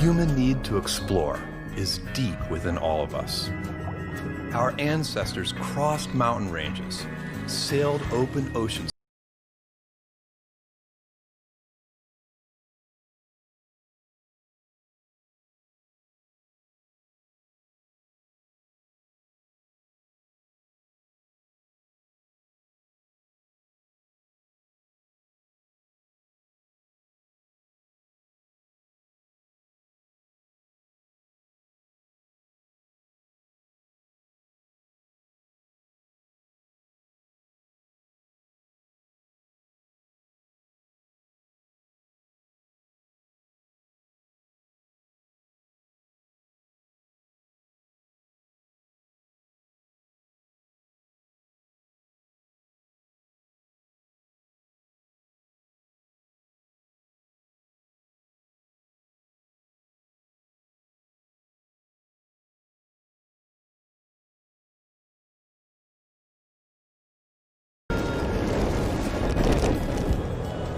human need to explore is deep within all of us. Our ancestors crossed mountain ranges, sailed open oceans,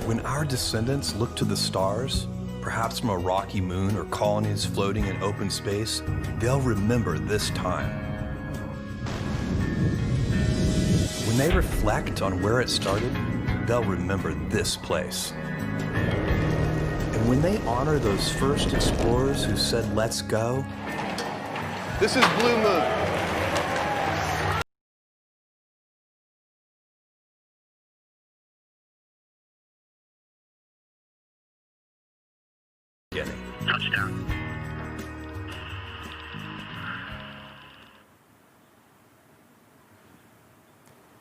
when our descendants look to the stars, perhaps from a rocky moon or colonies floating in open space, they'll remember this time. When they reflect on where it started, they'll remember this place. And when they honor those first explorers who said, "Let's go," this is Blue Moon. Touchdown.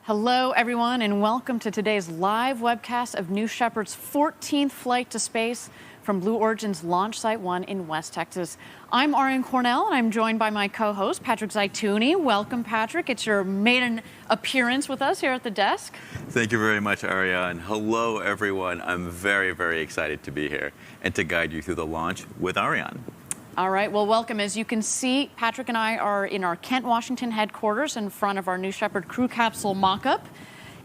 Hello, everyone, and welcome to today's live webcast of New Shepard's 14th flight to space from Blue Origin's Launch Site 1 in West Texas. I'm Ariane Cornell, and I'm joined by my co-host, Patrick Zaituni. Welcome, Patrick. It's your maiden appearance with us here at the desk. Thank you very much, Ariane. Hello, everyone. I'm very, very excited to be here and to guide you through the launch with Ariane. All right, well, welcome. As you can see, Patrick and I are in our Kent, Washington headquarters in front of our New Shepard crew capsule mock-up.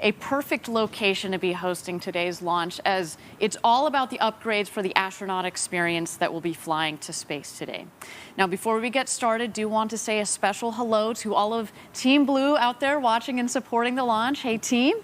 A perfect location to be hosting today's launch, as it's all about the upgrades for the astronaut experience that will be flying to space today. Now, before we get started, do want to say a special hello to all of Team Blue out there watching and supporting the launch. Hey, team.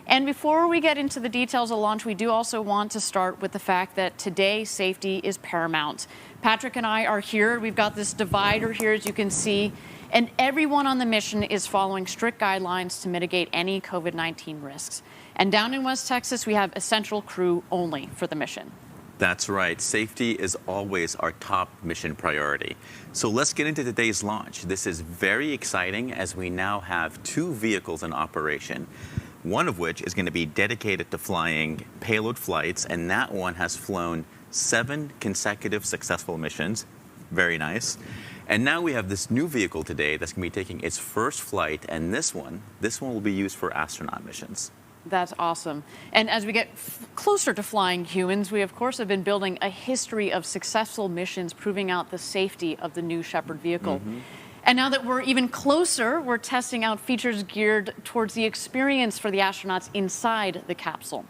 And before we get into the details of the launch, we do also want to start with the fact that today safety is paramount. Patrick and I are here. We've got this divider here, as you can see, and everyone on the mission is following strict guidelines to mitigate any COVID-19 risks. And down in West Texas, we have essential crew only for the mission. That's right. Safety is always our top mission priority. So let's get into today's launch. This is very exciting, as we now have 2 vehicles in operation, one of which is going to be dedicated to flying payload flights, and that one has flown 7 consecutive successful missions. Very nice. And now we have this new vehicle today that's going to be taking its first flight, and this one will be used for astronaut missions. That's awesome. And as we get closer to flying humans, we of course have been building a history of successful missions proving out the safety of the New Shepard vehicle. And now that we're even closer, we're testing out features geared towards the experience for the astronauts inside the capsule.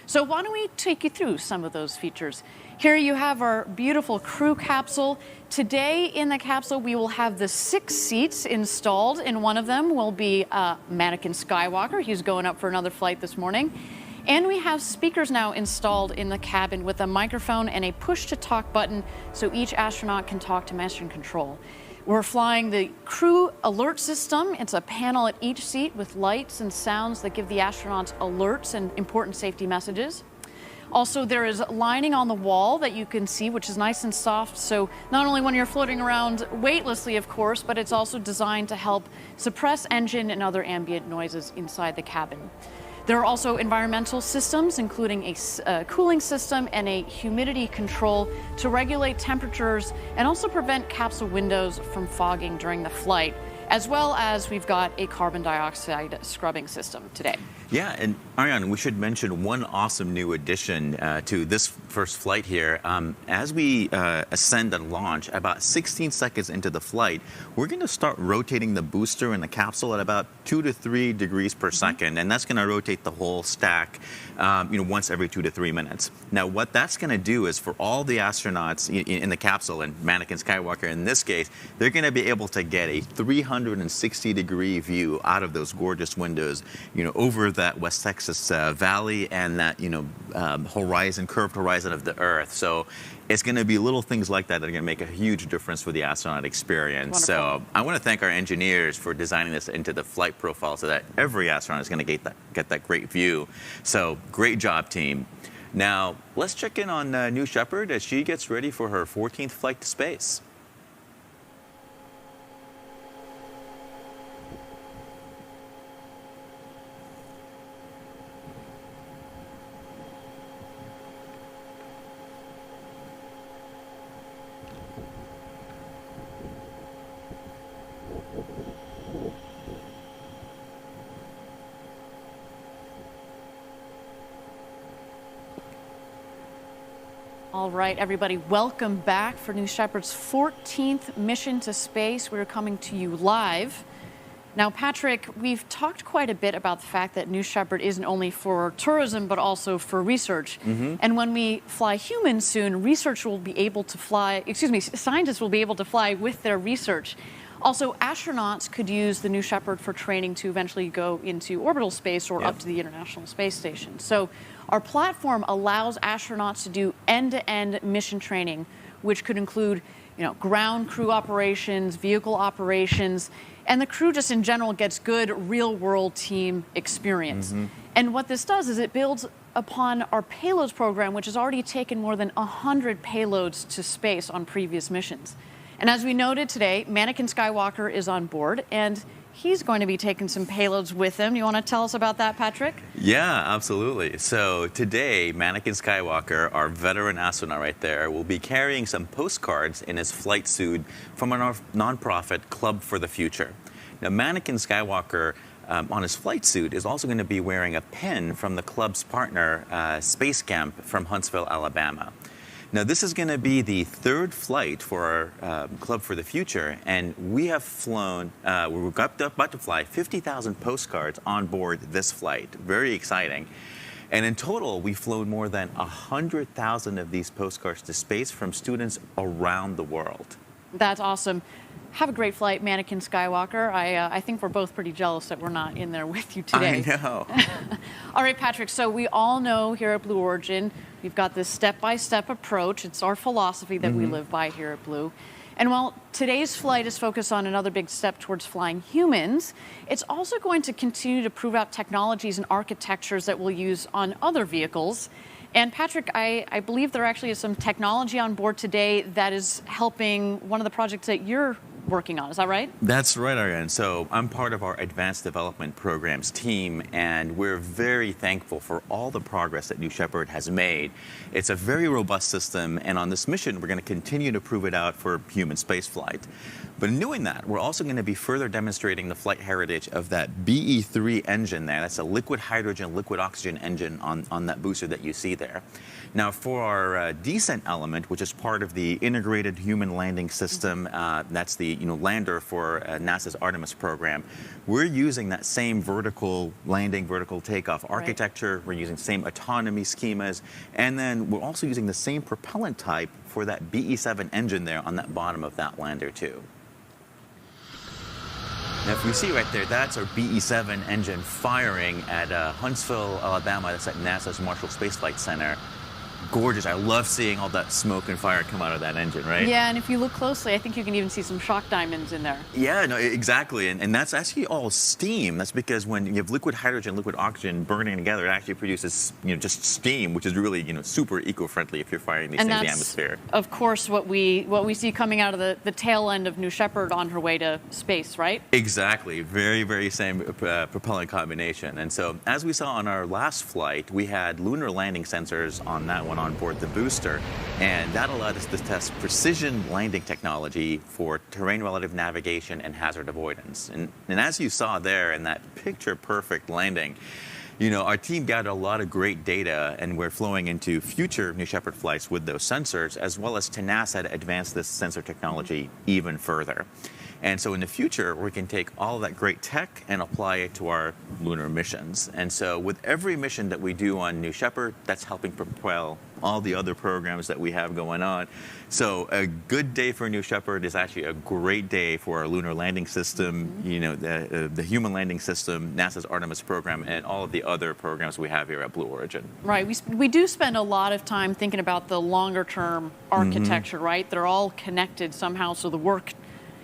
So why don't we take you through some of those features? Here you have our beautiful crew capsule. Today in the capsule, we will have the 6 seats installed. In one of them will be Mannequin Skywalker. He's going up for another flight this morning. And we have speakers now installed in the cabin with a microphone and a push-to-talk button so each astronaut can talk to Mission Control. We're flying the crew alert system. It's a panel at each seat with lights and sounds that give the astronauts alerts and important safety messages. Also, there is lining on the wall that you can see, which is nice and soft. So not only when you're floating around weightlessly, of course, but it's also designed to help suppress engine and other ambient noises inside the cabin. There are also environmental systems, including a cooling system and a humidity control to regulate temperatures and also prevent capsule windows from fogging during the flight, as well as we've got a carbon dioxide scrubbing system today. Yeah, and Ariane, we should mention one awesome new addition to this first flight here. As we ascend and launch, about 16 seconds into the flight, we're going to start rotating the booster and the capsule at about 2 to 3 degrees per second, and that's going to rotate the whole stack, once every 2 to 3 minutes. Now, what that's going to do is for all the astronauts in the capsule, and Anakin Skywalker in this case, they're going to be able to get a 360-degree view out of those gorgeous windows, over that West Texas valley and that curved horizon of the Earth. So it's going to be little things like that that are going to make a huge difference for the astronaut experience. Wonderful. So I want to thank our engineers for designing this into the flight profile so that every astronaut is going to get that great view. So great job, team. Now let's check in on New Shepard as she gets ready for her 14th flight to space. All right, everybody, welcome back for New Shepard's 14th mission to space. We're coming to you live. Now, Patrick, we've talked quite a bit about the fact that New Shepard isn't only for tourism, but also for research. And when we fly humans soon, scientists will be able to fly with their research. Also, astronauts could use the New Shepard for training to eventually go into orbital space or up to the International Space Station. So our platform allows astronauts to do end-to-end mission training, which could include, ground crew operations, vehicle operations, and the crew just in general gets good real-world team experience. And what this does is it builds upon our payloads program, which has already taken more than 100 payloads to space on previous missions. And as we noted today, Anakin Skywalker is on board, and he's going to be taking some payloads with him. You want to tell us about that, Patrick? Yeah, absolutely. So today, Anakin Skywalker, our veteran astronaut right there, will be carrying some postcards in his flight suit from our nonprofit Club for the Future. Now, Anakin Skywalker, on his flight suit, is also going to be wearing a pin from the club's partner, Space Camp from Huntsville, Alabama. Now, this is going to be the third flight for our Club for the Future, and we have flown, we're about to fly 50,000 postcards on board this flight. Very exciting. And in total, we've flown more than 100,000 of these postcards to space from students around the world. That's awesome. Have a great flight, Anakin Skywalker. I think we're both pretty jealous that we're not in there with you today. I know. All right, Patrick, so we all know here at Blue Origin, we've got this step-by-step approach. It's our philosophy that we live by here at Blue. And while today's flight is focused on another big step towards flying humans, it's also going to continue to prove out technologies and architectures that we'll use on other vehicles. And Patrick, I believe there actually is some technology on board today that is helping one of the projects that you're working on. Is that right? That's right, Ariane. So I'm part of our Advanced Development Programs team, and we're very thankful for all the progress that New Shepard has made. It's a very robust system, and on this mission, we're going to continue to prove it out for human spaceflight. But in doing that, we're also going to be further demonstrating the flight heritage of that BE-3 engine there. That's a liquid hydrogen, liquid oxygen engine on that booster that you see there. Now, for our descent element, which is part of the Integrated Human Landing System, that's the lander for NASA's Artemis program, we're using that same vertical landing, vertical takeoff architecture. Right. We're using the same autonomy schemas, and then we're also using the same propellant type for that BE-7 engine there on that bottom of that lander too. Now, if we see right there, that's our BE-7 engine firing at Huntsville, Alabama. That's at NASA's Marshall Space Flight Center. Gorgeous. I love seeing all that smoke and fire come out of that engine, right? Yeah, and if you look closely, I think you can even see some shock diamonds in there. Yeah, no, exactly. And that's actually all steam. That's because when you have liquid hydrogen, liquid oxygen burning together, it actually produces, just steam, which is really, super eco-friendly if you're firing these things in the atmosphere. Of course, what we see coming out of the tail end of New Shepard on her way to space, right? Exactly. Very, very same propellant combination. And so, as we saw on our last flight, we had lunar landing sensors on that one on board the booster, and that allowed us to test precision landing technology for terrain relative navigation and hazard avoidance. And as you saw there in that picture perfect landing, Our team gathered a lot of great data, and we're flowing into future New Shepard flights with those sensors, as well as to NASA to advance this sensor technology even further. And so in the future, we can take all of that great tech and apply it to our lunar missions. And so with every mission that we do on New Shepard, that's helping propel all the other programs that we have going on. So a good day for New Shepard is actually a great day for our lunar landing system, the human landing system, NASA's Artemis program, and all of the other programs we have here at Blue Origin. Right. We do spend a lot of time thinking about the longer term architecture, right? They're all connected somehow, so the work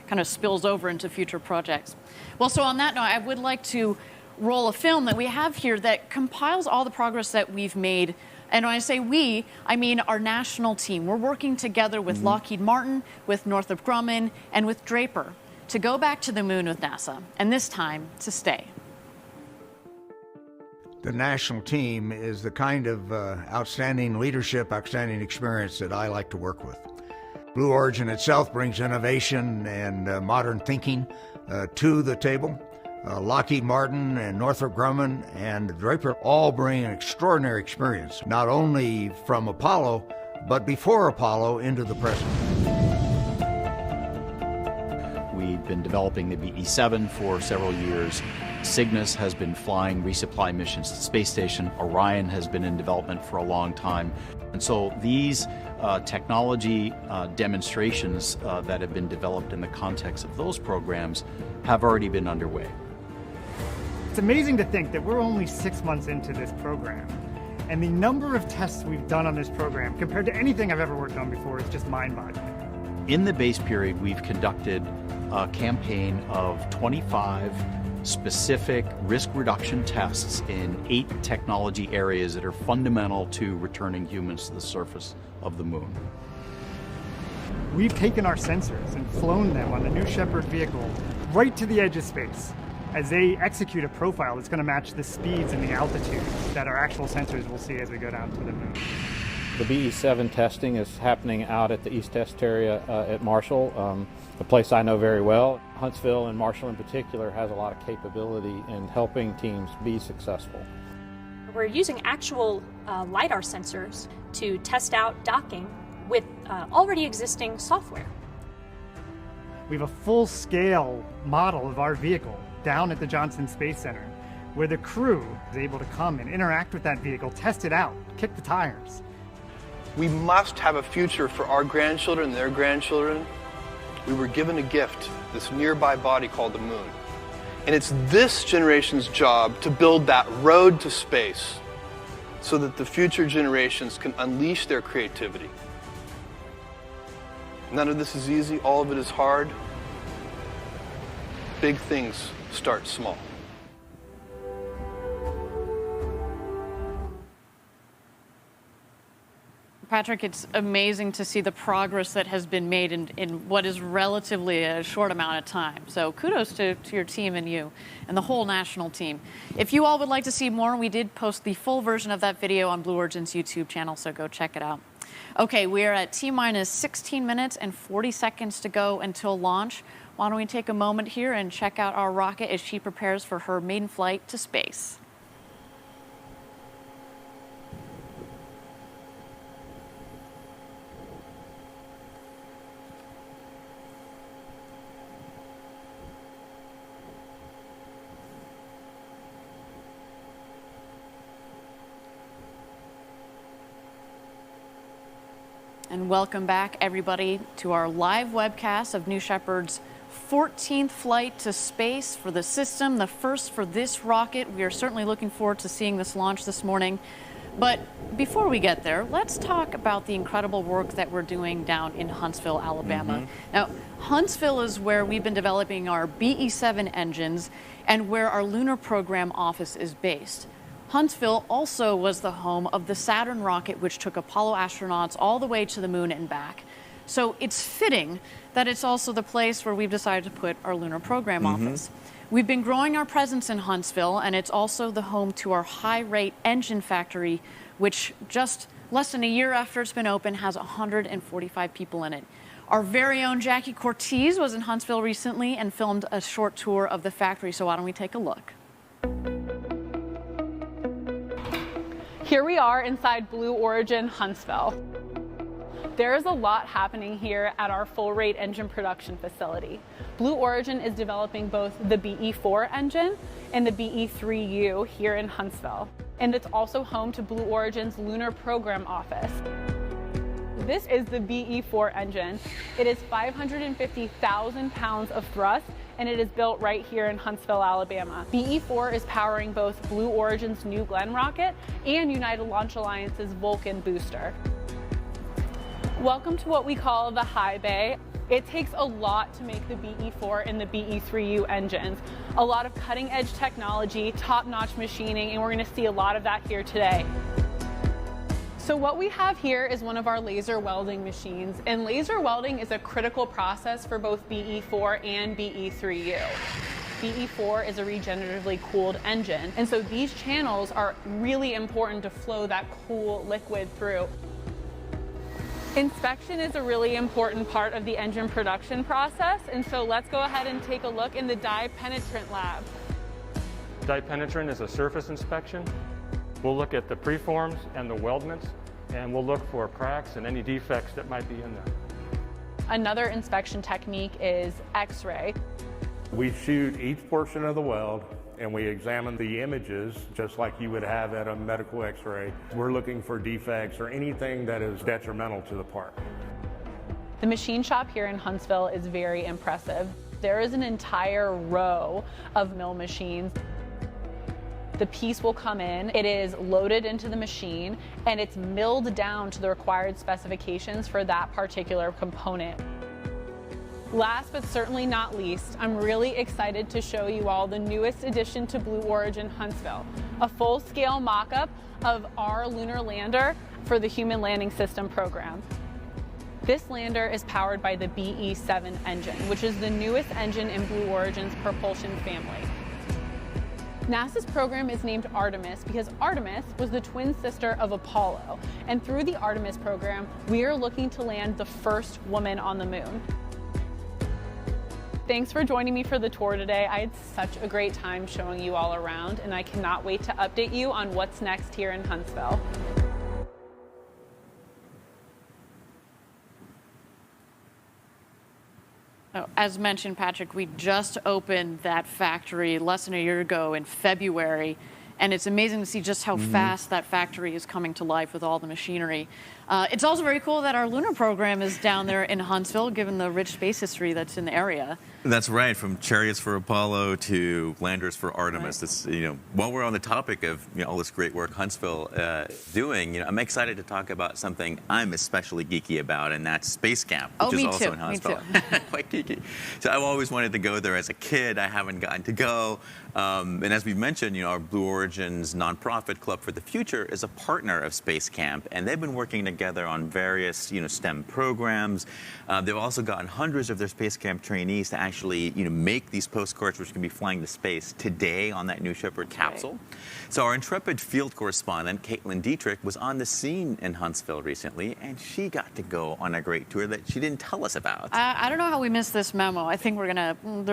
kind of spills over into future projects. Well, so on that note, I would like to roll a film that we have here that compiles all the progress that we've made. And when I say we, I mean our national team. We're working together with Lockheed Martin, with Northrop Grumman, and with Draper to go back to the moon with NASA, and this time to stay. The national team is the kind of outstanding leadership, outstanding experience that I like to work with. Blue Origin itself brings innovation and modern thinking to the table. Lockheed Martin and Northrop Grumman and Draper all bring an extraordinary experience, not only from Apollo, but before Apollo into the present. We've been developing the BE-7 for several years. Cygnus has been flying resupply missions to the space station. Orion has been in development for a long time. And so these technology demonstrations that have been developed in the context of those programs have already been underway. It's amazing to think that we're only 6 months into this program, and the number of tests we've done on this program compared to anything I've ever worked on before is just mind-boggling. In the base period, we've conducted a campaign of 25 specific risk reduction tests in 8 technology areas that are fundamental to returning humans to the surface of the moon. We've taken our sensors and flown them on the New Shepard vehicle right to the edge of space as they execute a profile that's going to match the speeds and the altitudes that our actual sensors will see as we go down to the moon. The BE-7 testing is happening out at the East Test area at Marshall, a place I know very well. Huntsville and Marshall in particular has a lot of capability in helping teams be successful. We're using actual LiDAR sensors to test out docking with already existing software. We have a full-scale model of our vehicle down at the Johnson Space Center, where the crew is able to come and interact with that vehicle, test it out, kick the tires. We must have a future for our grandchildren and their grandchildren. We were given a gift, this nearby body called the moon. And it's this generation's job to build that road to space so that the future generations can unleash their creativity. None of this is easy, all of it is hard. Big things start small. Patrick, it's amazing to see the progress that has been made in what is relatively a short amount of time. So kudos to your team and you and the whole national team. If you all would like to see more, we did post the full version of that video on Blue Origin's YouTube channel, so go check it out. Okay, we are at T-minus 16 minutes and 40 seconds to go until launch. Why don't we take a moment here and check out our rocket as she prepares for her maiden flight to space. And welcome back, everybody, to our live webcast of New Shepard's 14th flight to space for the system, the first for this rocket. We are certainly looking forward to seeing this launch this morning. But before we get there, let's talk about the incredible work that we're doing down in Huntsville, Alabama. Now, Huntsville is where we've been developing our BE-7 engines and where our lunar program office is based. Huntsville also was the home of the Saturn rocket, which took Apollo astronauts all the way to the moon and back. So it's fitting that it's also the place where we've decided to put our lunar program office. We've been growing our presence in Huntsville, and it's also the home to our high-rate engine factory, which just less than a year after it's been open has 145 people in it. Our very own Jackie Cortez was in Huntsville recently and filmed a short tour of the factory, so why don't we take a look? Here we are inside Blue Origin Huntsville. There is a lot happening here at our full-rate engine production facility. Blue Origin is developing both the BE-4 engine and the BE-3U here in Huntsville. And it's also home to Blue Origin's Lunar Program Office. This is the BE-4 engine. It is 550,000 pounds of thrust, and it is built right here in Huntsville, Alabama. BE-4 is powering both Blue Origin's New Glenn rocket and United Launch Alliance's Vulcan booster. Welcome to what we call the high bay. It takes a lot to make the BE-4 and the BE-3U engines. A lot of cutting edge technology, top-notch machining, and we're gonna see a lot of that here today. So what we have here is one of our laser welding machines, and laser welding is a critical process for both BE-4 and BE-3U. BE-4 is a regeneratively cooled engine, and so these channels are really important to flow that cool liquid through. Inspection is a really important part of the engine production process, and so let's go ahead and take a look in the dye penetrant lab. Dye penetrant is a surface inspection. We'll look at the preforms and the weldments, and we'll look for cracks and any defects that might be in there. Another inspection technique is X-ray. We shoot each portion of the weld, and we examine the images just like you would have at a medical X-ray. We're looking for defects or anything that is detrimental to the part. The machine shop here in Huntsville is very impressive. There is an entire row of mill machines. The piece will come in, it is loaded into the machine, and it's milled down to the required specifications for that particular component. Last but certainly not least, I'm really excited to show you all the newest addition to Blue Origin Huntsville, a full-scale mock-up of our lunar lander for the Human Landing System program. This lander is powered by the BE-7 engine, which is the newest engine in Blue Origin's propulsion family. NASA's program is named Artemis because Artemis was the twin sister of Apollo, and through the Artemis program, we are looking to land the first woman on the moon. Thanks for joining me for the tour today. I had such a great time showing you all around, and I cannot wait to update you on what's next here in Huntsville. As mentioned, Patrick, we just opened that factory less than a year ago in February, and it's amazing to see just how fast that factory is coming to life with all the machinery. It's also very cool that our lunar program is down there in Huntsville, given the rich space history that's in the area. That's right, from chariots for Apollo to landers for Artemis. Right. It's, while we're on the topic of all this great work Huntsville doing, I'm excited to talk about something I'm especially geeky about, and that's Space Camp, which is also in Huntsville. Me too. Quite geeky. So I've always wanted to go there as a kid. I haven't gotten to go. And as we mentioned, our Blue Origin's nonprofit Club for the Future is a partner of Space Camp, and they've been working together on various, STEM programs. They've also gotten hundreds of their Space Camp trainees to actually, make these postcards, which can be flying to space today on that New Shepard capsule. Right. So our intrepid field correspondent, Caitlin Dietrich, was on the scene in Huntsville recently, and she got to go on a great tour that she didn't tell us about. I don't know how we missed this memo. I think there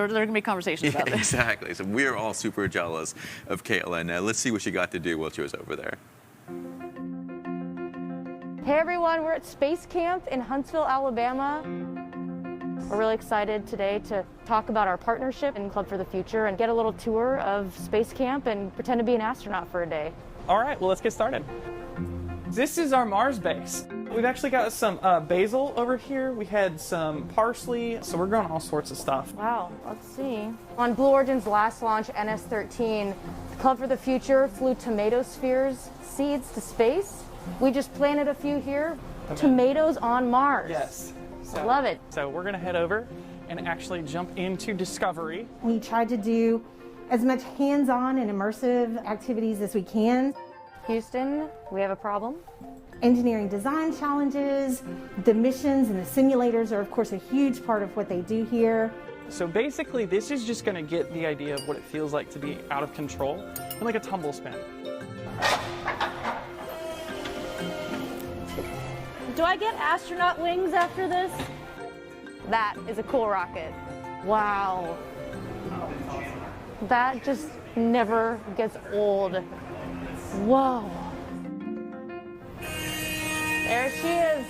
are going to be conversations about this. Exactly. So we're all super jealous of Caitlin. Let's see what she got to do while she was over there. Hey everyone, we're at Space Camp in Huntsville, Alabama. We're really excited today to talk about our partnership in Club for the Future and get a little tour of Space Camp and pretend to be an astronaut for a day. All right, well, let's get started. This is our Mars base. We've actually got some basil over here. We had some parsley, so we're growing all sorts of stuff. Wow, let's see. On Blue Origin's last launch, NS-14, Club for the Future flew tomato spheres seeds to space. We just planted a few here. Okay. Tomatoes on Mars. Yes. I love it. So we're going to head over and actually jump into Discovery. We tried to do as much hands-on and immersive activities as we can. Houston, we have a problem. Engineering design challenges, the missions and the simulators are of course a huge part of what they do here. So basically this is just going to get the idea of what it feels like to be out of control and like a tumble spin. Do I get astronaut wings after this? That is a cool rocket. Wow. That just never gets old. Whoa. There she is.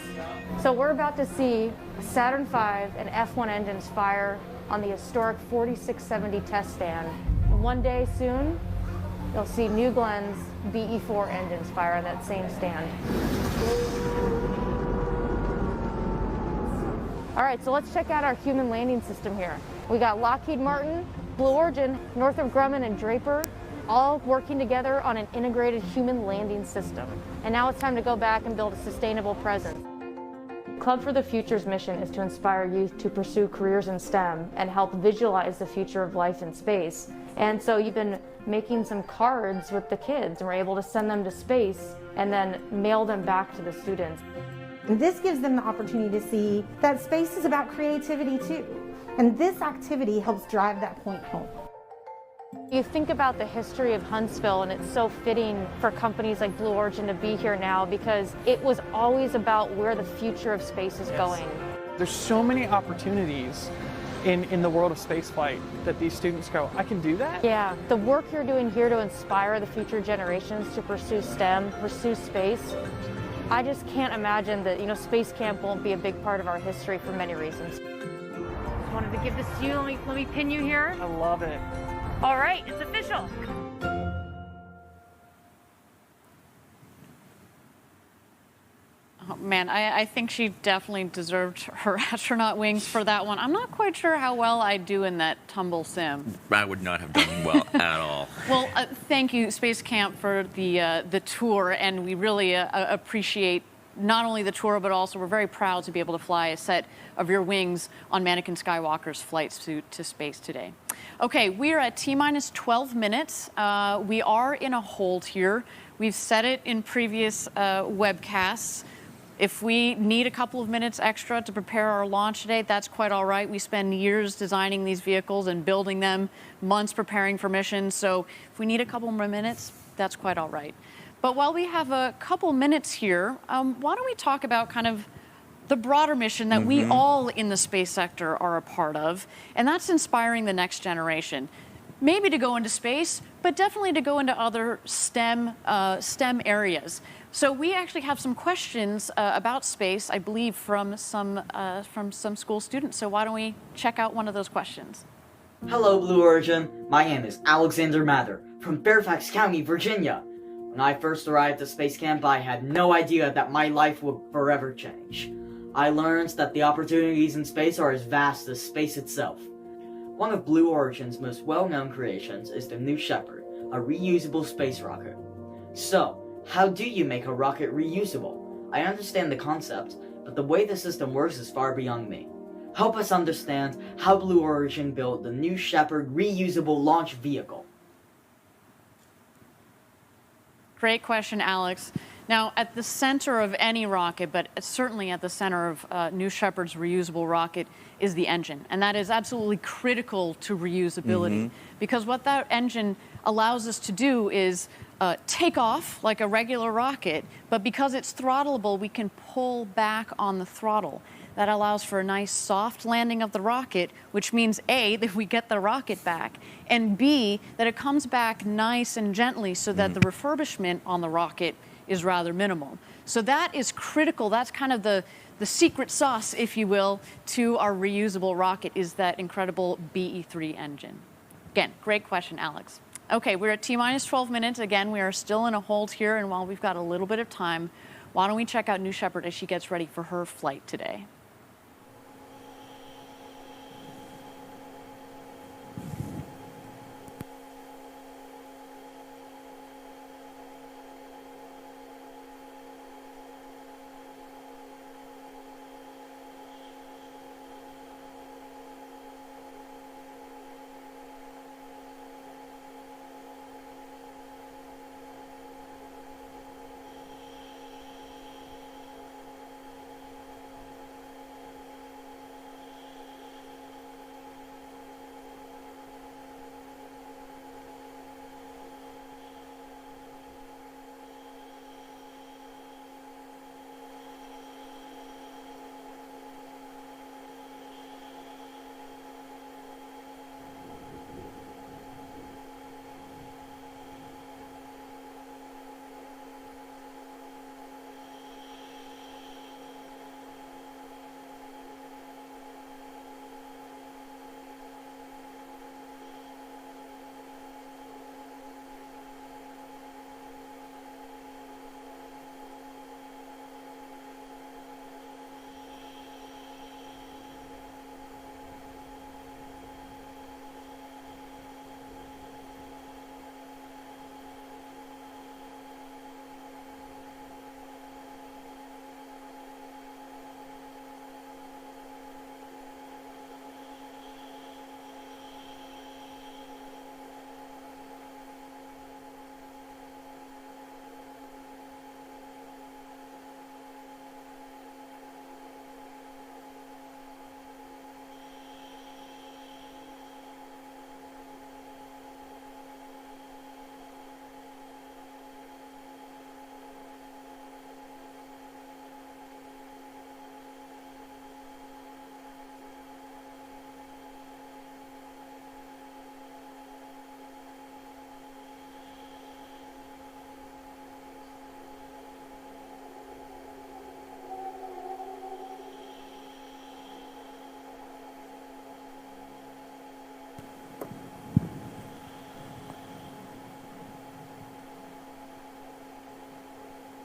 So we're about to see Saturn V and F1 engines fire on the historic 4670 test stand. And one day soon, you'll see New Glenn's BE4 engines fire on that same stand. All right, so let's check out our human landing system here. We got Lockheed Martin, Blue Origin, Northrop Grumman, and Draper all working together on an integrated human landing system. And now it's time to go back and build a sustainable present. Club for the Future's mission is to inspire youth to pursue careers in STEM and help visualize the future of life in space. And so you've been making some cards with the kids, and we're able to send them to space and then mail them back to the students. And this gives them the opportunity to see that space is about creativity too. And this activity helps drive that point home. You think about the history of Huntsville, and it's so fitting for companies like Blue Origin to be here now because it was always about where the future of space is going. There's so many opportunities in the world of spaceflight that these students go, I can do that? Yeah, the work you're doing here to inspire the future generations to pursue STEM, pursue space, I just can't imagine that, Space Camp won't be a big part of our history for many reasons. Just wanted to give this to you. Let me pin you here. I love it. All right, it's official. Oh, man, I think she definitely deserved her astronaut wings for that one. I'm not quite sure how well I'd do in that tumble sim. I would not have done well at all. Well, thank you, Space Camp, for the tour, and we really appreciate not only the tour, but also we're very proud to be able to fly a set of your wings on Mannequin Skywalker's flights to space today. Okay, we are at T-minus 12 minutes. We are in a hold here. We've said it in previous webcasts. If we need a couple of minutes extra to prepare our launch today, that's quite all right. We spend years designing these vehicles and building them, months preparing for missions. So if we need a couple more minutes, that's quite all right. But while we have a couple minutes here, why don't we talk about kind of the broader mission that we all in the space sector are a part of, and that's inspiring the next generation. Maybe to go into space, but definitely to go into other STEM areas. So we actually have some questions about space, I believe, from some school students. So why don't we check out one of those questions? Hello, Blue Origin. My name is Alexander Mather from Fairfax County, Virginia. When I first arrived at Space Camp, I had no idea that my life would forever change. I learned that the opportunities in space are as vast as space itself. One of Blue Origin's most well-known creations is the new Shepard, a reusable space rocket. So, how do you make a rocket reusable? I understand the concept, but the way the system works is far beyond me. Help us understand how Blue Origin built the new Shepard reusable launch vehicle. Great question, Alex. Now, at the center of any rocket, but certainly at the center of New Shepard's reusable rocket, is the engine. And that is absolutely critical to reusability. Because what that engine allows us to do is take off like a regular rocket, but because it's throttleable, we can pull back on the throttle. That allows for a nice soft landing of the rocket, which means A, that we get the rocket back, and B, that it comes back nice and gently so that the refurbishment on the rocket is rather minimal. So that is critical. That's kind of the secret sauce, if you will, to our reusable rocket, is that incredible BE3 engine. Again, great question, Alex. Okay, we're at T-minus 12 minutes. Again, we are still in a hold here, and while we've got a little bit of time, why don't we check out New Shepard as she gets ready for her flight today.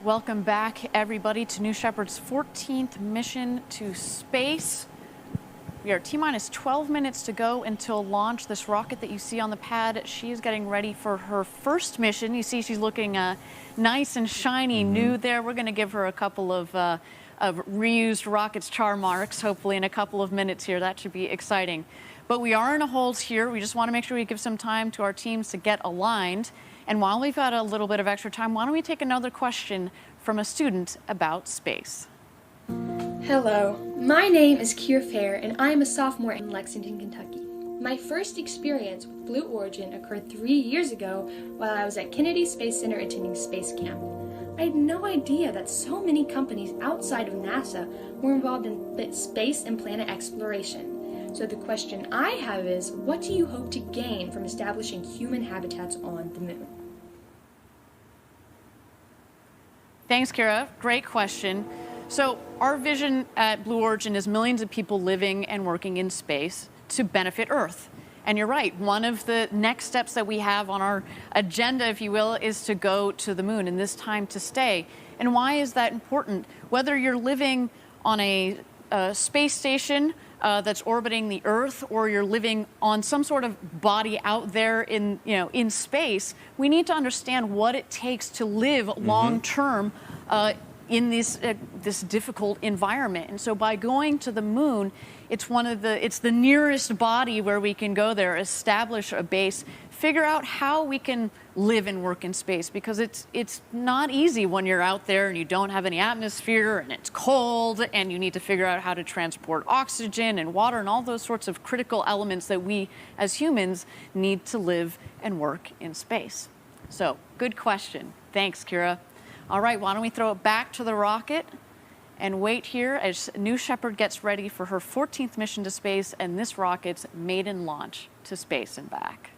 Welcome back, everybody, to New Shepard's 14th mission to space. We are T-minus 12 minutes to go until launch. This rocket that you see on the pad, she is getting ready for her first mission. You see she's looking nice and shiny, new there. We're going to give her a couple of reused rockets char marks, hopefully in a couple of minutes here. That should be exciting. But we are in a hold here. We just want to make sure we give some time to our teams to get aligned. And while we've got a little bit of extra time, why don't we take another question from a student about space? Hello, my name is Kier Fair, and I am a sophomore in Lexington, Kentucky. My first experience with Blue Origin occurred 3 years ago while I was at Kennedy Space Center attending space camp. I had no idea that so many companies outside of NASA were involved in space and planet exploration. So the question I have is, what do you hope to gain from establishing human habitats on the moon? Thanks, Kira. Great question. So our vision at Blue Origin is millions of people living and working in space to benefit Earth. And you're right, one of the next steps that we have on our agenda, if you will, is to go to the moon, and this time to stay. And why is that important? Whether you're living on a space station that's orbiting the Earth, or you're living on some sort of body out there in space, we need to understand what it takes to live long-term in this difficult environment. And so by going to the moon, it's the nearest body where we can go there, establish a base, figure out how we can live and work in space, because it's not easy when you're out there and you don't have any atmosphere and it's cold and you need to figure out how to transport oxygen and water and all those sorts of critical elements that we as humans need to live and work in space. So, good question. Thanks, Kira. All right, why don't we throw it back to the rocket and wait here as New Shepard gets ready for her 14th mission to space and this rocket's maiden launch to space and back.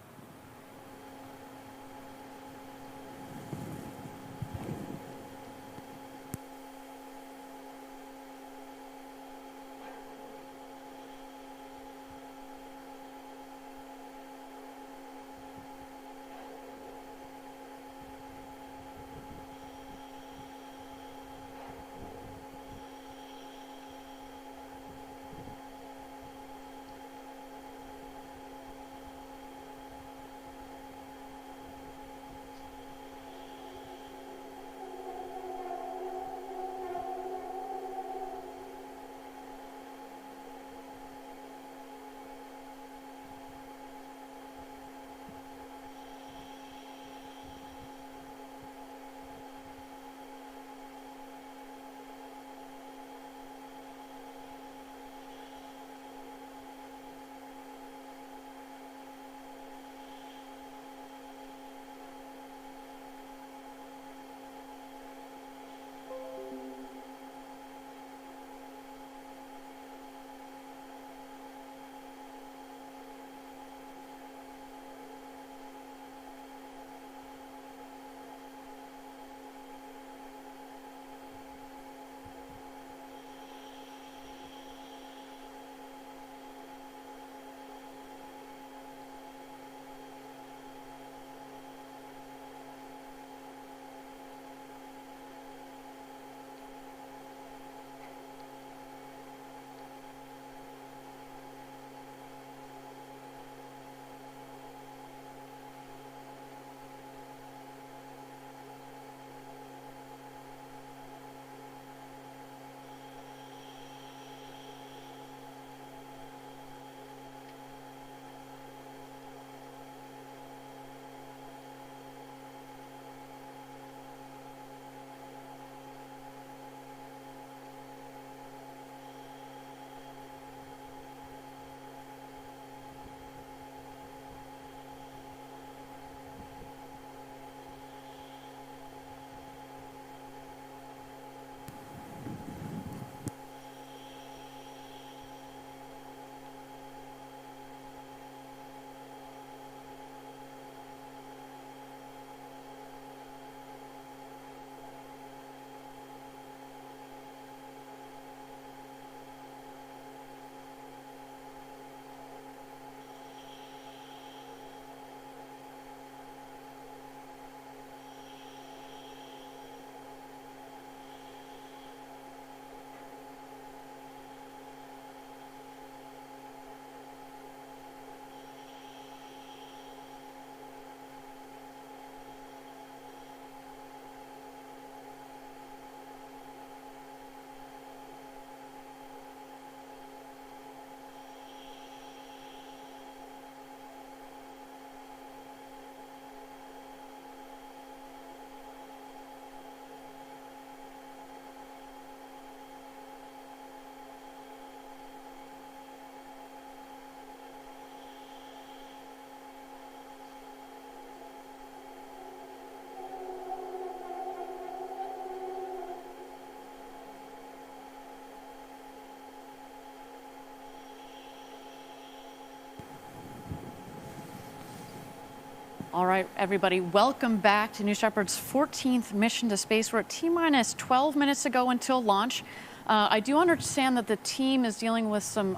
All right, everybody, welcome back to New Shepard's 14th mission to space. We're at T-minus 12 minutes to go until launch. I do understand that the team is dealing with some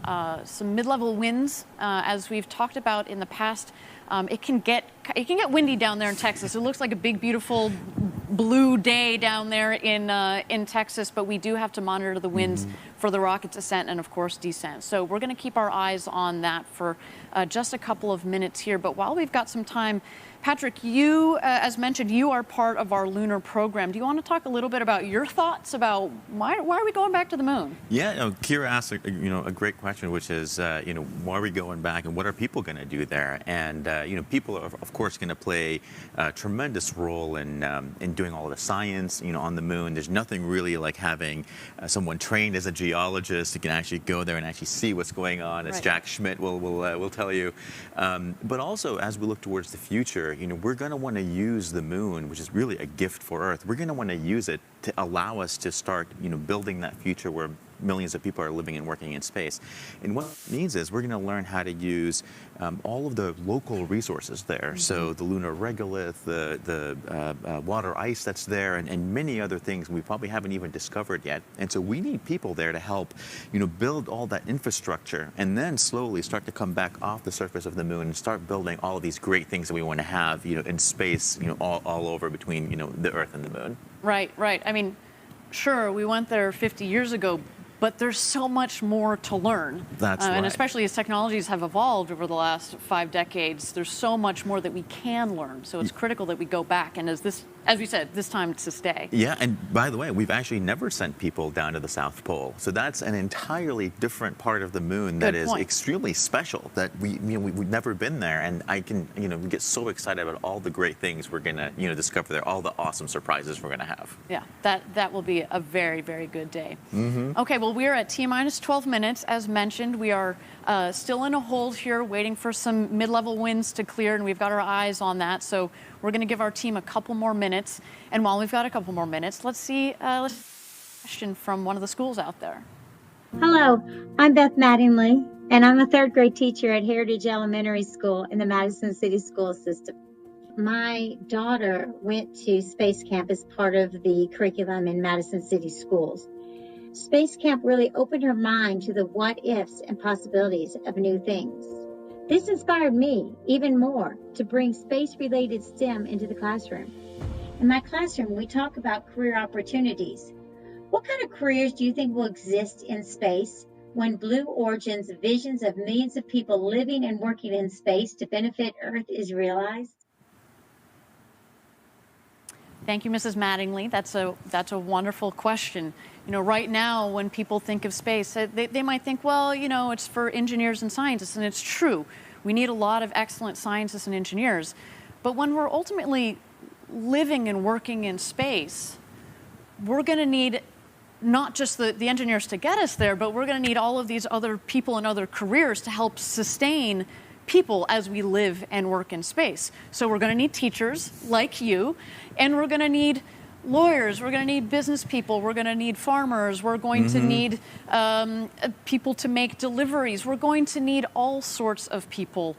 mid-level winds, as we've talked about in the past. It can get windy down there in Texas. It looks like a big, beautiful blue day down there in Texas, but we do have to monitor the winds for the rocket's ascent and, of course, descent. So we're going to keep our eyes on that for just a couple of minutes here. But while we've got some time, Patrick, you, as mentioned, you are part of our lunar program. Do you want to talk a little bit about your thoughts about why are we going back to the moon? Yeah, Kira asked a great question, which is why are we going back and what are people going to do there? And people are of course going to play a tremendous role in doing all of the science on the moon. There's nothing really like having someone trained as a geologist who can actually go there and actually see what's going on, as Jack Schmidt will tell you. But also, as we look towards the future, we're going to want to use the moon, which is really a gift for Earth. We're going to want to use it to allow us to start, building that future where millions of people are living and working in space. And what it means is we're going to learn how to use all of the local resources there. So the lunar regolith, the water ice that's there, and many other things we probably haven't even discovered yet. And so we need people there to help, build all that infrastructure and then slowly start to come back off the surface of the moon and start building all of these great things that we want to have, in space, all over between, the Earth and the moon. Right. I mean, sure, we went there 50 years ago, but there's so much more to learn. That's right. And especially as technologies have evolved over the last 5 decades, there's so much more that we can learn. So it's critical that we go back, and as we said, this time to stay. Yeah, and by the way, we've actually never sent people down to the South Pole. So that's an entirely different part of the moon that is extremely special, that we've never been there. And I can, get so excited about all the great things we're going to, discover there, all the awesome surprises we're going to have. Yeah, that will be a very, very good day. Okay, well, we're at T-minus 12 minutes. As mentioned, we are still in a hold here, waiting for some mid-level winds to clear, and we've got our eyes on that. So we're going to give our team a couple more minutes. And while we've got a couple more minutes, let's see a question from one of the schools out there. Hello, I'm Beth Mattingly, and I'm a 3rd grade teacher at Heritage Elementary School in the Madison City School System. My daughter went to Space Camp as part of the curriculum in Madison City Schools. Space Camp really opened her mind to the what-ifs and possibilities of new things. This inspired me even more to bring space-related STEM into the classroom. In my classroom, we talk about career opportunities. What kind of careers do you think will exist in space when Blue Origin's visions of millions of people living and working in space to benefit Earth is realized? Thank you, Mrs. Mattingly. That's a wonderful question. Right now, when people think of space, they might think, well, it's for engineers and scientists, and it's true. We need a lot of excellent scientists and engineers. But when we're ultimately living and working in space, we're going to need not just the engineers to get us there, but we're going to need all of these other people and other careers to help sustain people as we live and work in space. So we're going to need teachers like you, and we're going to need lawyers, we're going to need business people, we're going to need farmers, we're going to need people to make deliveries. We're going to need all sorts of people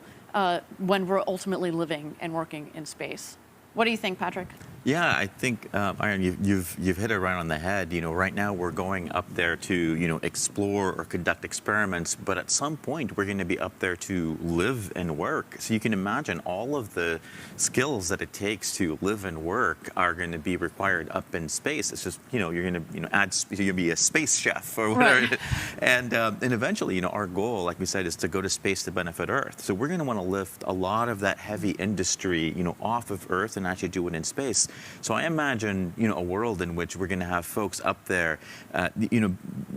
when we're ultimately living and working in space. What do you think, Patrick? Yeah, I think, Iron, you've hit it right on the head. Right now we're going up there to, explore or conduct experiments, but at some point we're going to be up there to live and work. So you can imagine all of the skills that it takes to live and work are going to be required up in space. It's just, you're going to, you're going to be a space chef or whatever. Right. And eventually, our goal, like we said, is to go to space to benefit Earth. So we're going to want to lift a lot of that heavy industry, off of Earth and actually do it in space. So I imagine, a world in which we're going to have folks up there,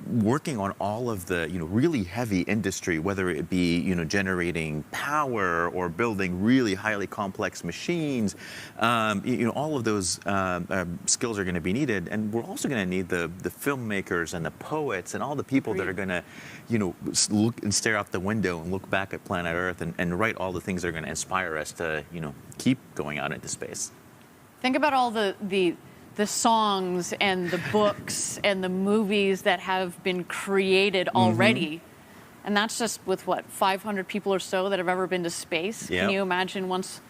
working on all of the, really heavy industry, whether it be, generating power or building really highly complex machines. All of those skills are going to be needed. And we're also going to need the filmmakers and the poets and all the people that are going to, look and stare out the window and look back at planet Earth and write all the things that are going to inspire us to, keep going out into space. Think about all the songs and the books and the movies that have been created already. And that's just with, 500 people or so that have ever been to space. Yep. Can you imagine once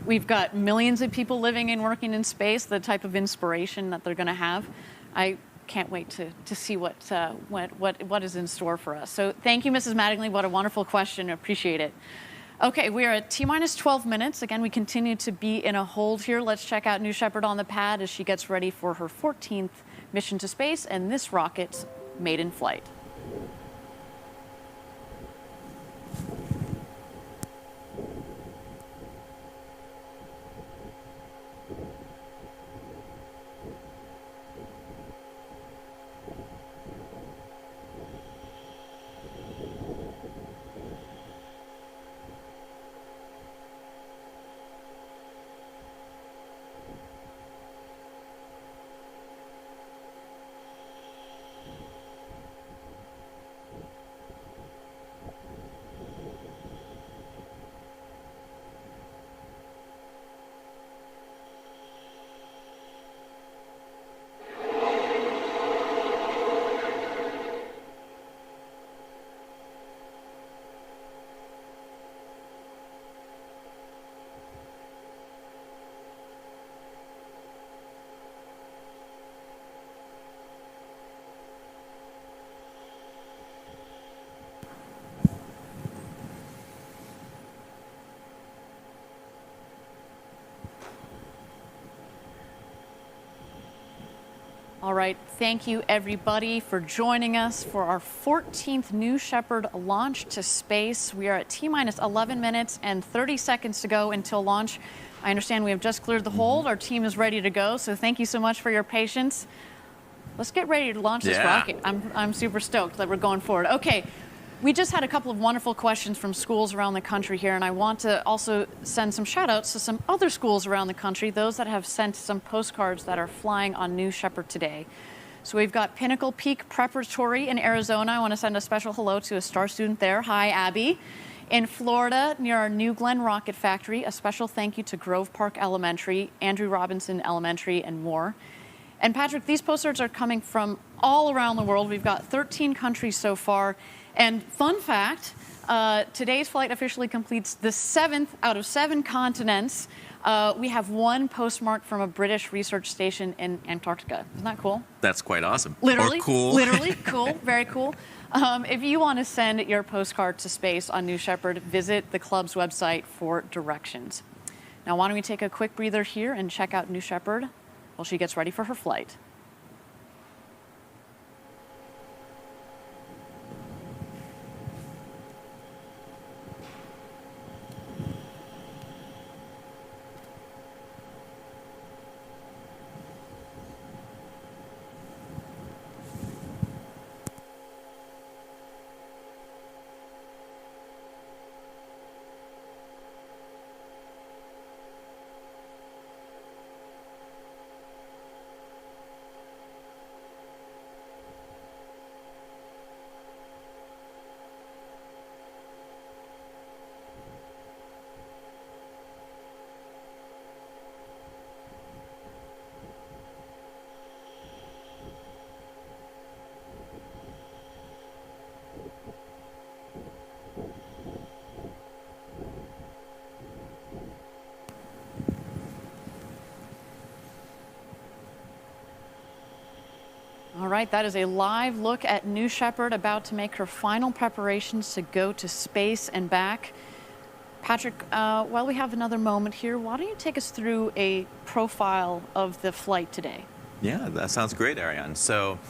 We've got millions of people living and working in space, the type of inspiration that they're going to have. I can't wait to see what is in store for us. So thank you, Mrs. Mattingly. What a wonderful question. I appreciate it. Okay, we are at T-minus 12 minutes. Again, we continue to be in a hold here. Let's check out New Shepard on the pad as she gets ready for her 14th mission to space and this rocket's maiden flight. All right, thank you everybody for joining us for our 14th New Shepard launch to space. We are at T-minus 11 minutes and 30 seconds to go until launch. I understand we have just cleared the hold. Our team is ready to go, so thank you so much for your patience. Let's get ready to launch this rocket. I'm super stoked that we're going forward. Okay. We just had a couple of wonderful questions from schools around the country here, and I want to also send some shout outs to some other schools around the country, those that have sent some postcards that are flying on New Shepard today. So we've got Pinnacle Peak Preparatory in Arizona. I want to send a special hello to a star student there. Hi, Abby. In Florida, near our New Glen Rocket Factory, a special thank you to Grove Park Elementary, Andrew Robinson Elementary, and more. And Patrick, these postcards are coming from all around the world. We've got 13 countries so far. And fun fact, today's flight officially completes the 7th out of 7 continents. We have one postmark from a British research station in Antarctica. Isn't that cool? That's quite awesome. Literally. Or cool. Literally, cool. Very cool. If you want to send your postcard to space on New Shepard, visit the club's website for directions. Now, why don't we take a quick breather here and check out New Shepard while she gets ready for her flight. All right, that is a live look at New Shepard about to make her final preparations to go to space and back. Patrick, while we have another moment here, why don't you take us through a profile of the flight today? Yeah, that sounds great, Ariane. So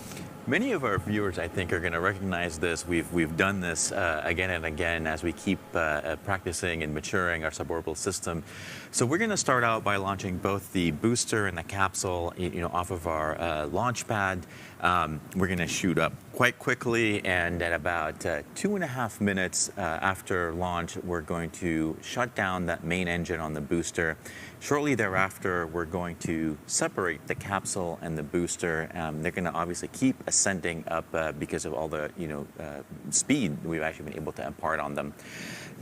many of our viewers, I think, are going to recognize this. We've done this again and again as we keep practicing and maturing our suborbital system. So we're going to start out by launching both the booster and the capsule, off of our launch pad. We're going to shoot up quite quickly, and at about 2.5 minutes after launch, we're going to shut down that main engine on the booster. Shortly thereafter, we're going to separate the capsule and the booster. They're going to obviously keep ascending up because of all the speed we've actually been able to impart on them.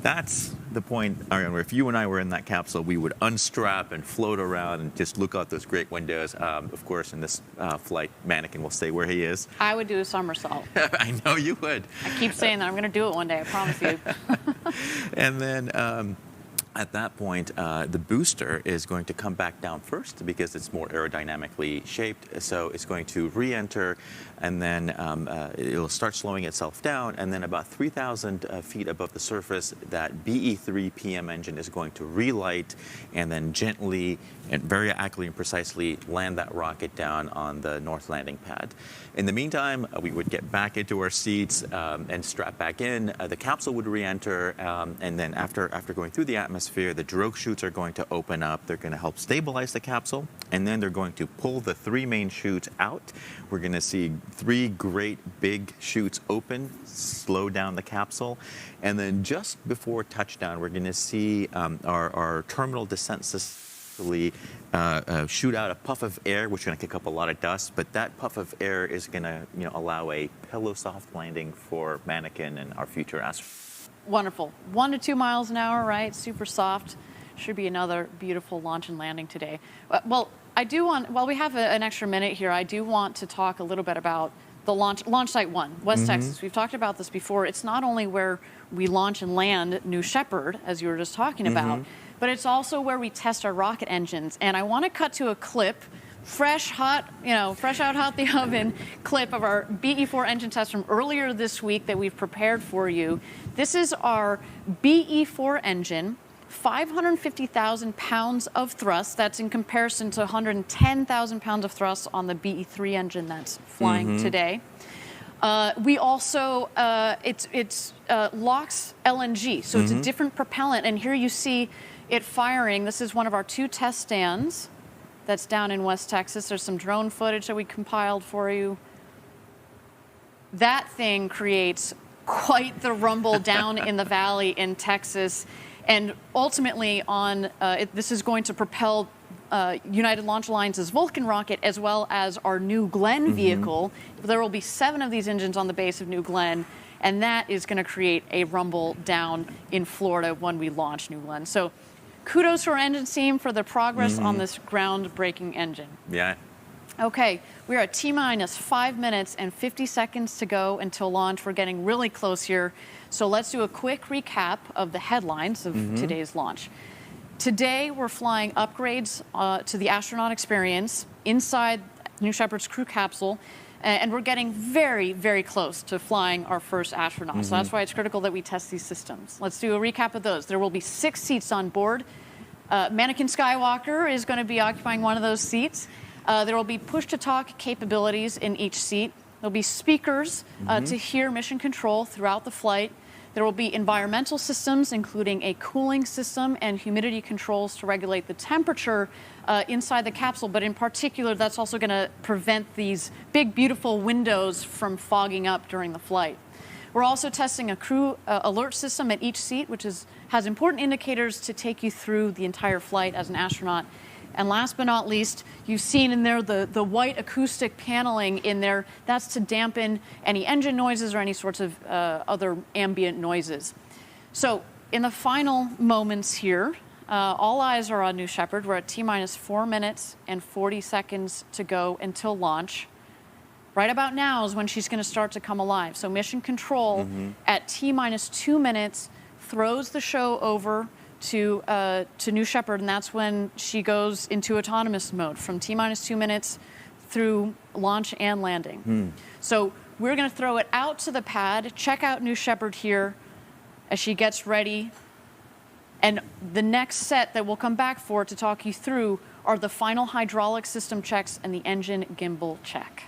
That's the point, Ariane, where if you and I were in that capsule, we would unstrap and float around and just look out those great windows. Of course, in this flight, Mannequin will stay where he is. I would do a somersault. I know you would. I keep saying that. I'm going to do it one day, I promise you. And then At that point, the booster is going to come back down first because it's more aerodynamically shaped. So it's going to re-enter, and then it'll start slowing itself down. And then about 3,000 feet above the surface, that BE-3 PM engine is going to relight and then gently and very accurately and precisely land that rocket down on the north landing pad. In the meantime, we would get back into our seats and strap back in. The capsule would re-enter, and then after going through the atmosphere, the drogue chutes are going to open up. They're going to help stabilize the capsule, and then they're going to pull the 3 main chutes out. We're going to see 3 great big chutes open, slow down the capsule, and then just before touchdown, we're going to see our terminal descent system shoot out a puff of air, which is going to kick up a lot of dust, but that puff of air is going to allow a pillow soft landing for Mannequin and our future astronauts. Wonderful. 1 to 2 miles an hour, right? Super soft. Should be another beautiful launch and landing today. Well, I do want, while we have an extra minute here, I do want to talk a little bit about the launch site 1, West Texas. We've talked about this before. It's not only where we launch and land New Shepard, as you were just talking about, but it's also where we test our rocket engines. And I want to cut to a clip, fresh out hot the oven clip of our BE-4 engine test from earlier this week that we've prepared for you. This is our BE-4 engine, 550,000 pounds of thrust. That's in comparison to 110,000 pounds of thrust on the BE-3 engine that's flying today. We also, it's LOX LNG, so it's a different propellant. And here you see it firing. This is one of our 2 test stands that's down in West Texas. There's some drone footage that we compiled for you. That thing creates quite the rumble down in the valley in Texas. And ultimately, this is going to propel United Launch Alliance's Vulcan rocket, as well as our New Glenn vehicle. There will be 7 of these engines on the base of New Glenn, and that is going to create a rumble down in Florida when we launch New Glenn. So kudos to our engine team for the progress on this groundbreaking engine. Yeah. Okay, we're at T-minus 5 minutes and 50 seconds to go until launch. We're getting really close here. So let's do a quick recap of the headlines of today's launch. Today, we're flying upgrades to the astronaut experience inside New Shepard's crew capsule, and we're getting very, very close to flying our first astronaut. So that's why it's critical that we test these systems. Let's do a recap of those. There will be 6 seats on board. Mannequin Skywalker is going to be occupying one of those seats. There will be push-to-talk capabilities in each seat. There'll be speakers to hear mission control throughout the flight. There will be environmental systems, including a cooling system and humidity controls to regulate the temperature inside the capsule. But in particular, that's also going to prevent these big, beautiful windows from fogging up during the flight. We're also testing a crew alert system at each seat, which has important indicators to take you through the entire flight as an astronaut. And last but not least, you've seen in there the white acoustic paneling in there. That's to dampen any engine noises or any sorts of other ambient noises. So in the final moments here, all eyes are on New Shepard. We're at T-minus 4 minutes and 40 seconds to go until launch. Right about now is when she's going to start to come alive. So mission control at T-minus 2 minutes throws the show over to New Shepard, and that's when she goes into autonomous mode from T-minus 2 minutes through launch and landing. So we're going to throw it out to the pad, check out New Shepard here as she gets ready. And the next set that we'll come back for to talk you through are the final hydraulic system checks and the engine gimbal check.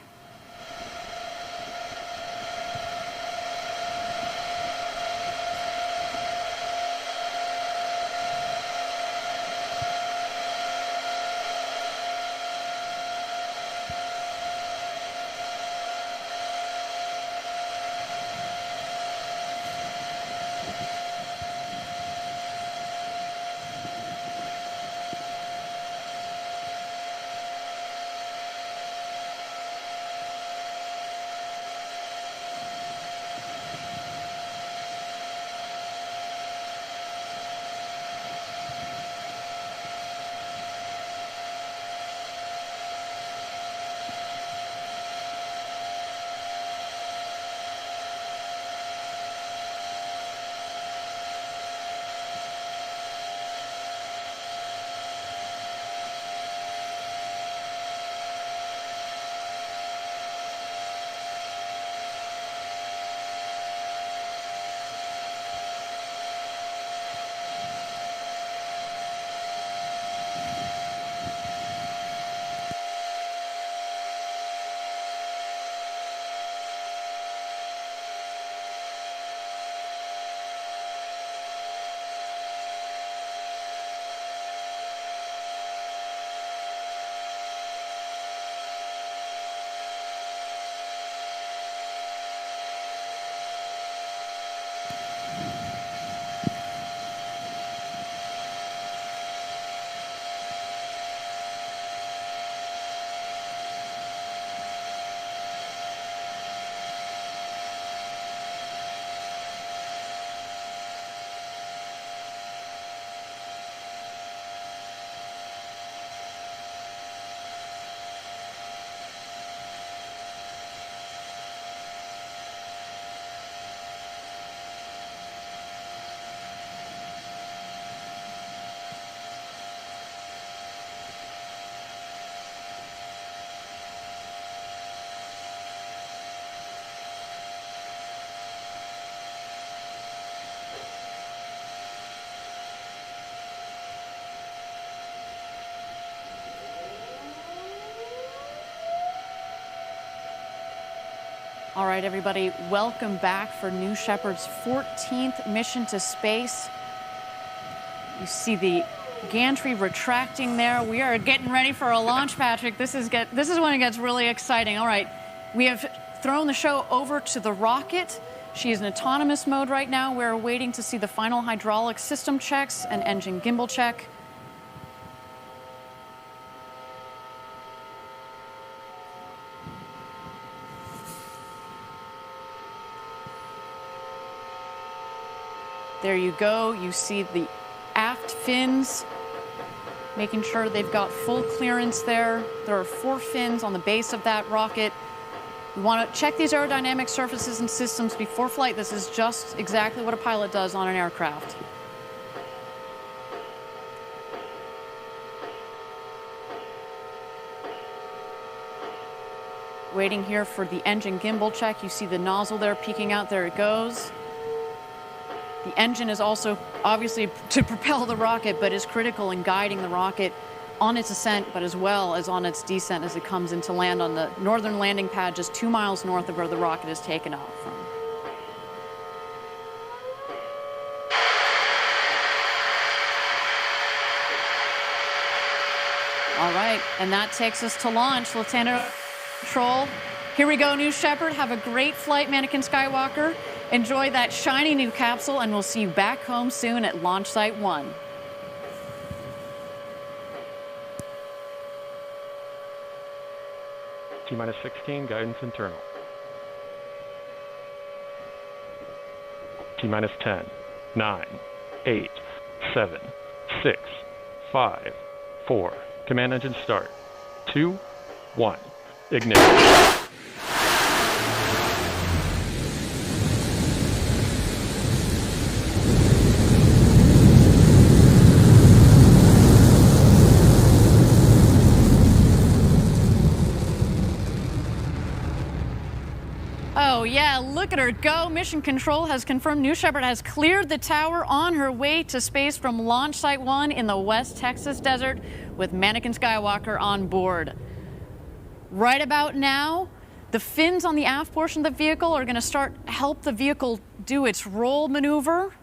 All right, everybody, welcome back for New Shepard's 14th mission to space. You see the gantry retracting there. We are getting ready for a launch, Patrick. This is when it gets really exciting. All right, we have thrown the show over to the rocket. She is in autonomous mode right now. We're waiting to see the final hydraulic system checks and engine gimbal check. There you go. You see the aft fins, making sure they've got full clearance there. There are 4 fins on the base of that rocket. We want to check these aerodynamic surfaces and systems before flight. This is just exactly what a pilot does on an aircraft. Waiting here for the engine gimbal check. You see the nozzle there peeking out. There it goes. The engine is also obviously to propel the rocket, but is critical in guiding the rocket on its ascent, but as well as on its descent as it comes into land on the northern landing pad just 2 miles north of where the rocket is taken off from. All right, and that takes us to launch. Lieutenant Control, here we go, New Shepard. Have a great flight, Mannequin Skywalker. Enjoy that shiny new capsule, and we'll see you back home soon at Launch Site 1. T-minus 16, guidance internal. T-minus 10, 9, 8, 7, 6, 5, 4. Command engine start. 2, 1. Ignition. Oh, yeah, look at her go. Mission Control has confirmed New Shepard has cleared the tower on her way to space from Launch Site 1 in the West Texas desert with Mannequin Skywalker on board. Right about now, the fins on the aft portion of the vehicle are going to help the vehicle do its roll maneuver.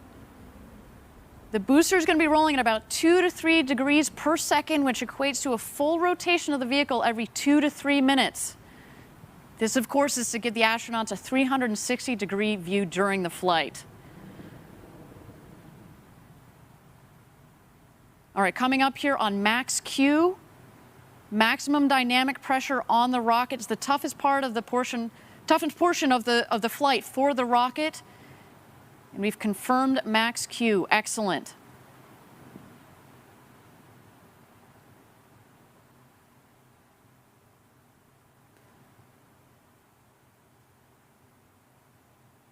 The booster is going to be rolling at about 2 to 3 degrees per second, which equates to a full rotation of the vehicle every 2 to 3 minutes. This, of course, is to give the astronauts a 360-degree view during the flight. All right, coming up here on max Q, maximum dynamic pressure on the rocket is the toughest portion of the flight for the rocket. And we've confirmed max Q. Excellent.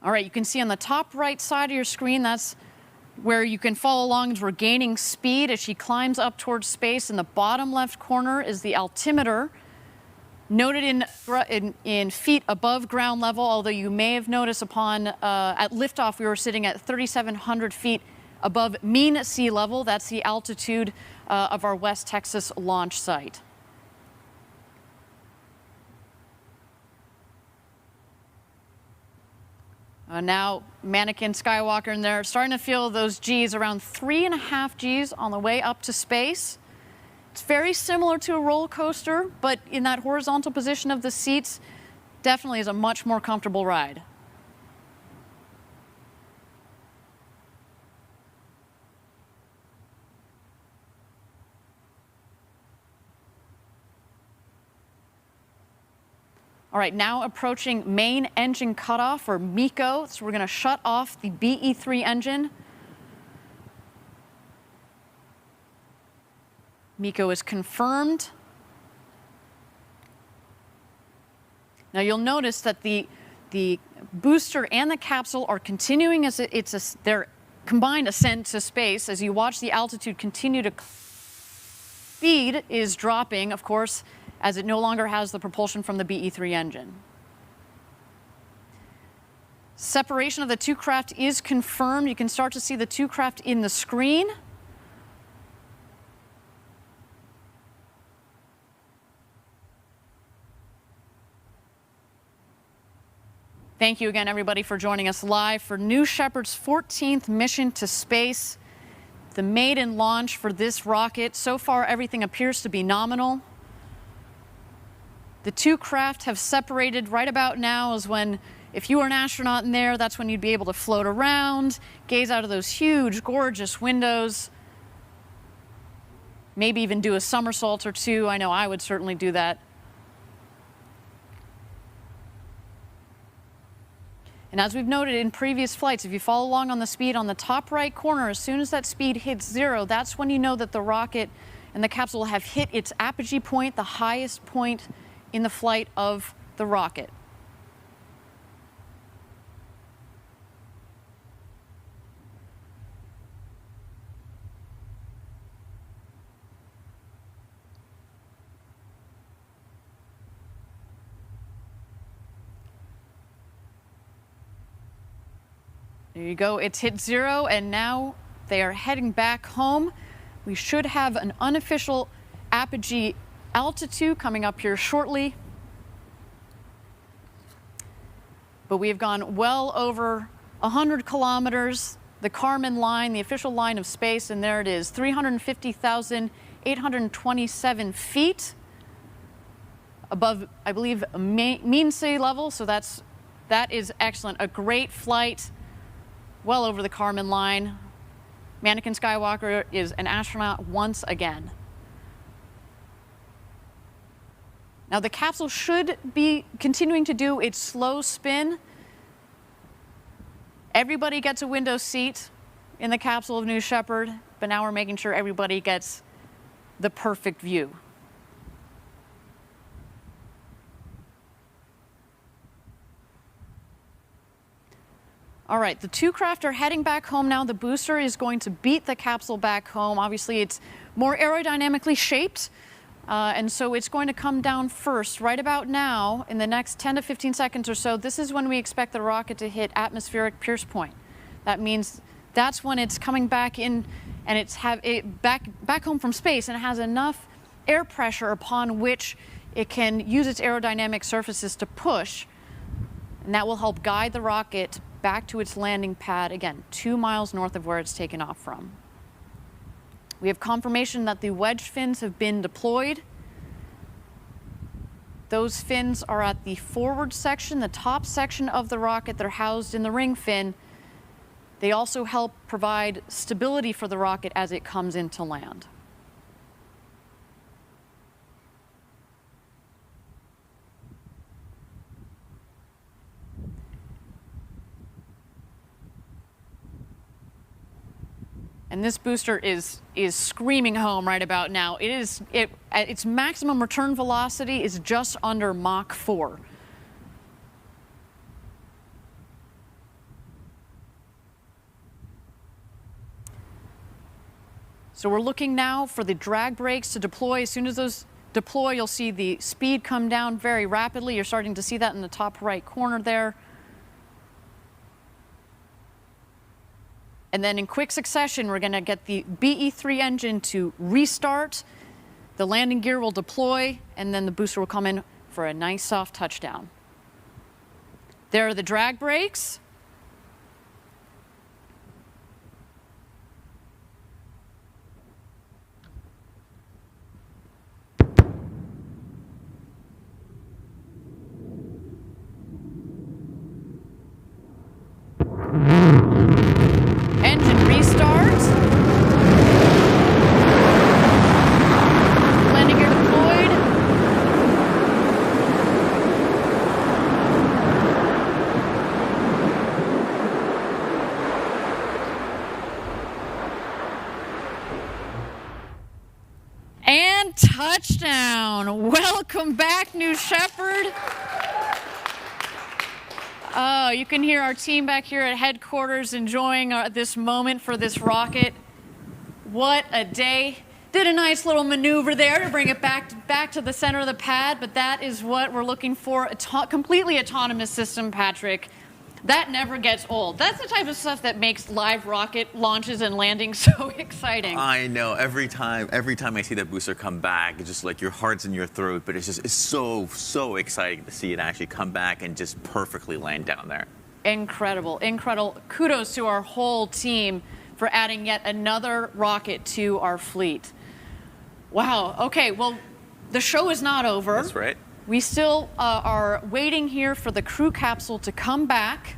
All right, you can see on the top right side of your screen, that's where you can follow along as we're gaining speed as she climbs up towards space. In the bottom left corner is the altimeter, noted in feet above ground level, although you may have noticed at liftoff we were sitting at 3,700 feet above mean sea level. That's the altitude of our West Texas launch site. Now, Mannequin Skywalker, and they're starting to feel those G's, around 3.5 G's on the way up to space. It's very similar to a roller coaster, but in that horizontal position of the seats, definitely is a much more comfortable ride. All right, now approaching main engine cutoff, or MECO. So we're going to shut off the BE-3 engine. MECO is confirmed. Now you'll notice that the booster and the capsule are continuing as their combined ascent to space. As you watch the altitude continue to speed is dropping, of course, as it no longer has the propulsion from the BE-3 engine. Separation of the two craft is confirmed. You can start to see the two craft in the screen. Thank you again, everybody, for joining us live for New Shepard's 14th mission to space, the maiden launch for this rocket. So far, everything appears to be nominal. The two craft have separated. Right about now is when, if you were an astronaut in there, that's when you'd be able to float around, gaze out of those huge, gorgeous windows, maybe even do a somersault or two. I know I would certainly do that. And as we've noted in previous flights, if you follow along on the speed on the top right corner, as soon as that speed hits 0, that's when you know that the rocket and the capsule have hit its apogee point, the highest point in the flight of the rocket. There you go, it's hit 0, and now they are heading back home. We should have an unofficial apogee altitude coming up here shortly. But we have gone well over 100 kilometers, the Kármán line, the official line of space, and there it is, 350,827 feet above, I believe, mean sea level, so that is excellent. A great flight. Well over the Kármán line. Anakin Skywalker is an astronaut once again. Now the capsule should be continuing to do its slow spin. Everybody gets a window seat in the capsule of New Shepard, but now we're making sure everybody gets the perfect view. All right, the two craft are heading back home now. The booster is going to beat the capsule back home. Obviously, it's more aerodynamically shaped, and so it's going to come down first. Right about now, in the next 10 to 15 seconds or so, this is when we expect the rocket to hit atmospheric pierce point. That means that's when it's coming back in, and it's back home from space, and it has enough air pressure upon which it can use its aerodynamic surfaces to push, and that will help guide the rocket back to its landing pad, again, 2 miles north of where it's taken off from. We have confirmation that the wedge fins have been deployed. Those fins are at the forward section, the top section of the rocket. They're housed in the ring fin. They also help provide stability for the rocket as it comes into land. And this booster is screaming home right about now. Its maximum return velocity is just under Mach 4. So we're looking now for the drag brakes to deploy. As soon as those deploy, you'll see the speed come down very rapidly. You're starting to see that in the top right corner there. And then in quick succession, we're going to get the BE-3 engine to restart. The landing gear will deploy, and then the booster will come in for a nice soft touchdown. There are the drag brakes. Engine restart. Landing gear deployed. And touchdown. Welcome back, New Shepard. Oh, you can hear our team back here at headquarters enjoying this moment for this rocket. What a day. Did a nice little maneuver there to bring it back to the center of the pad, but that is what we're looking for. A completely autonomous system, Patrick. That never gets old. That's the type of stuff that makes live rocket launches and landings so exciting. I know. Every time I see that booster come back, it's just like your heart's in your throat. But it's so exciting to see it actually come back and just perfectly land down there. Incredible, incredible. Kudos to our whole team for adding yet another rocket to our fleet. Wow. Okay. Well, the show is not over. That's right. We still are waiting here for the crew capsule to come back.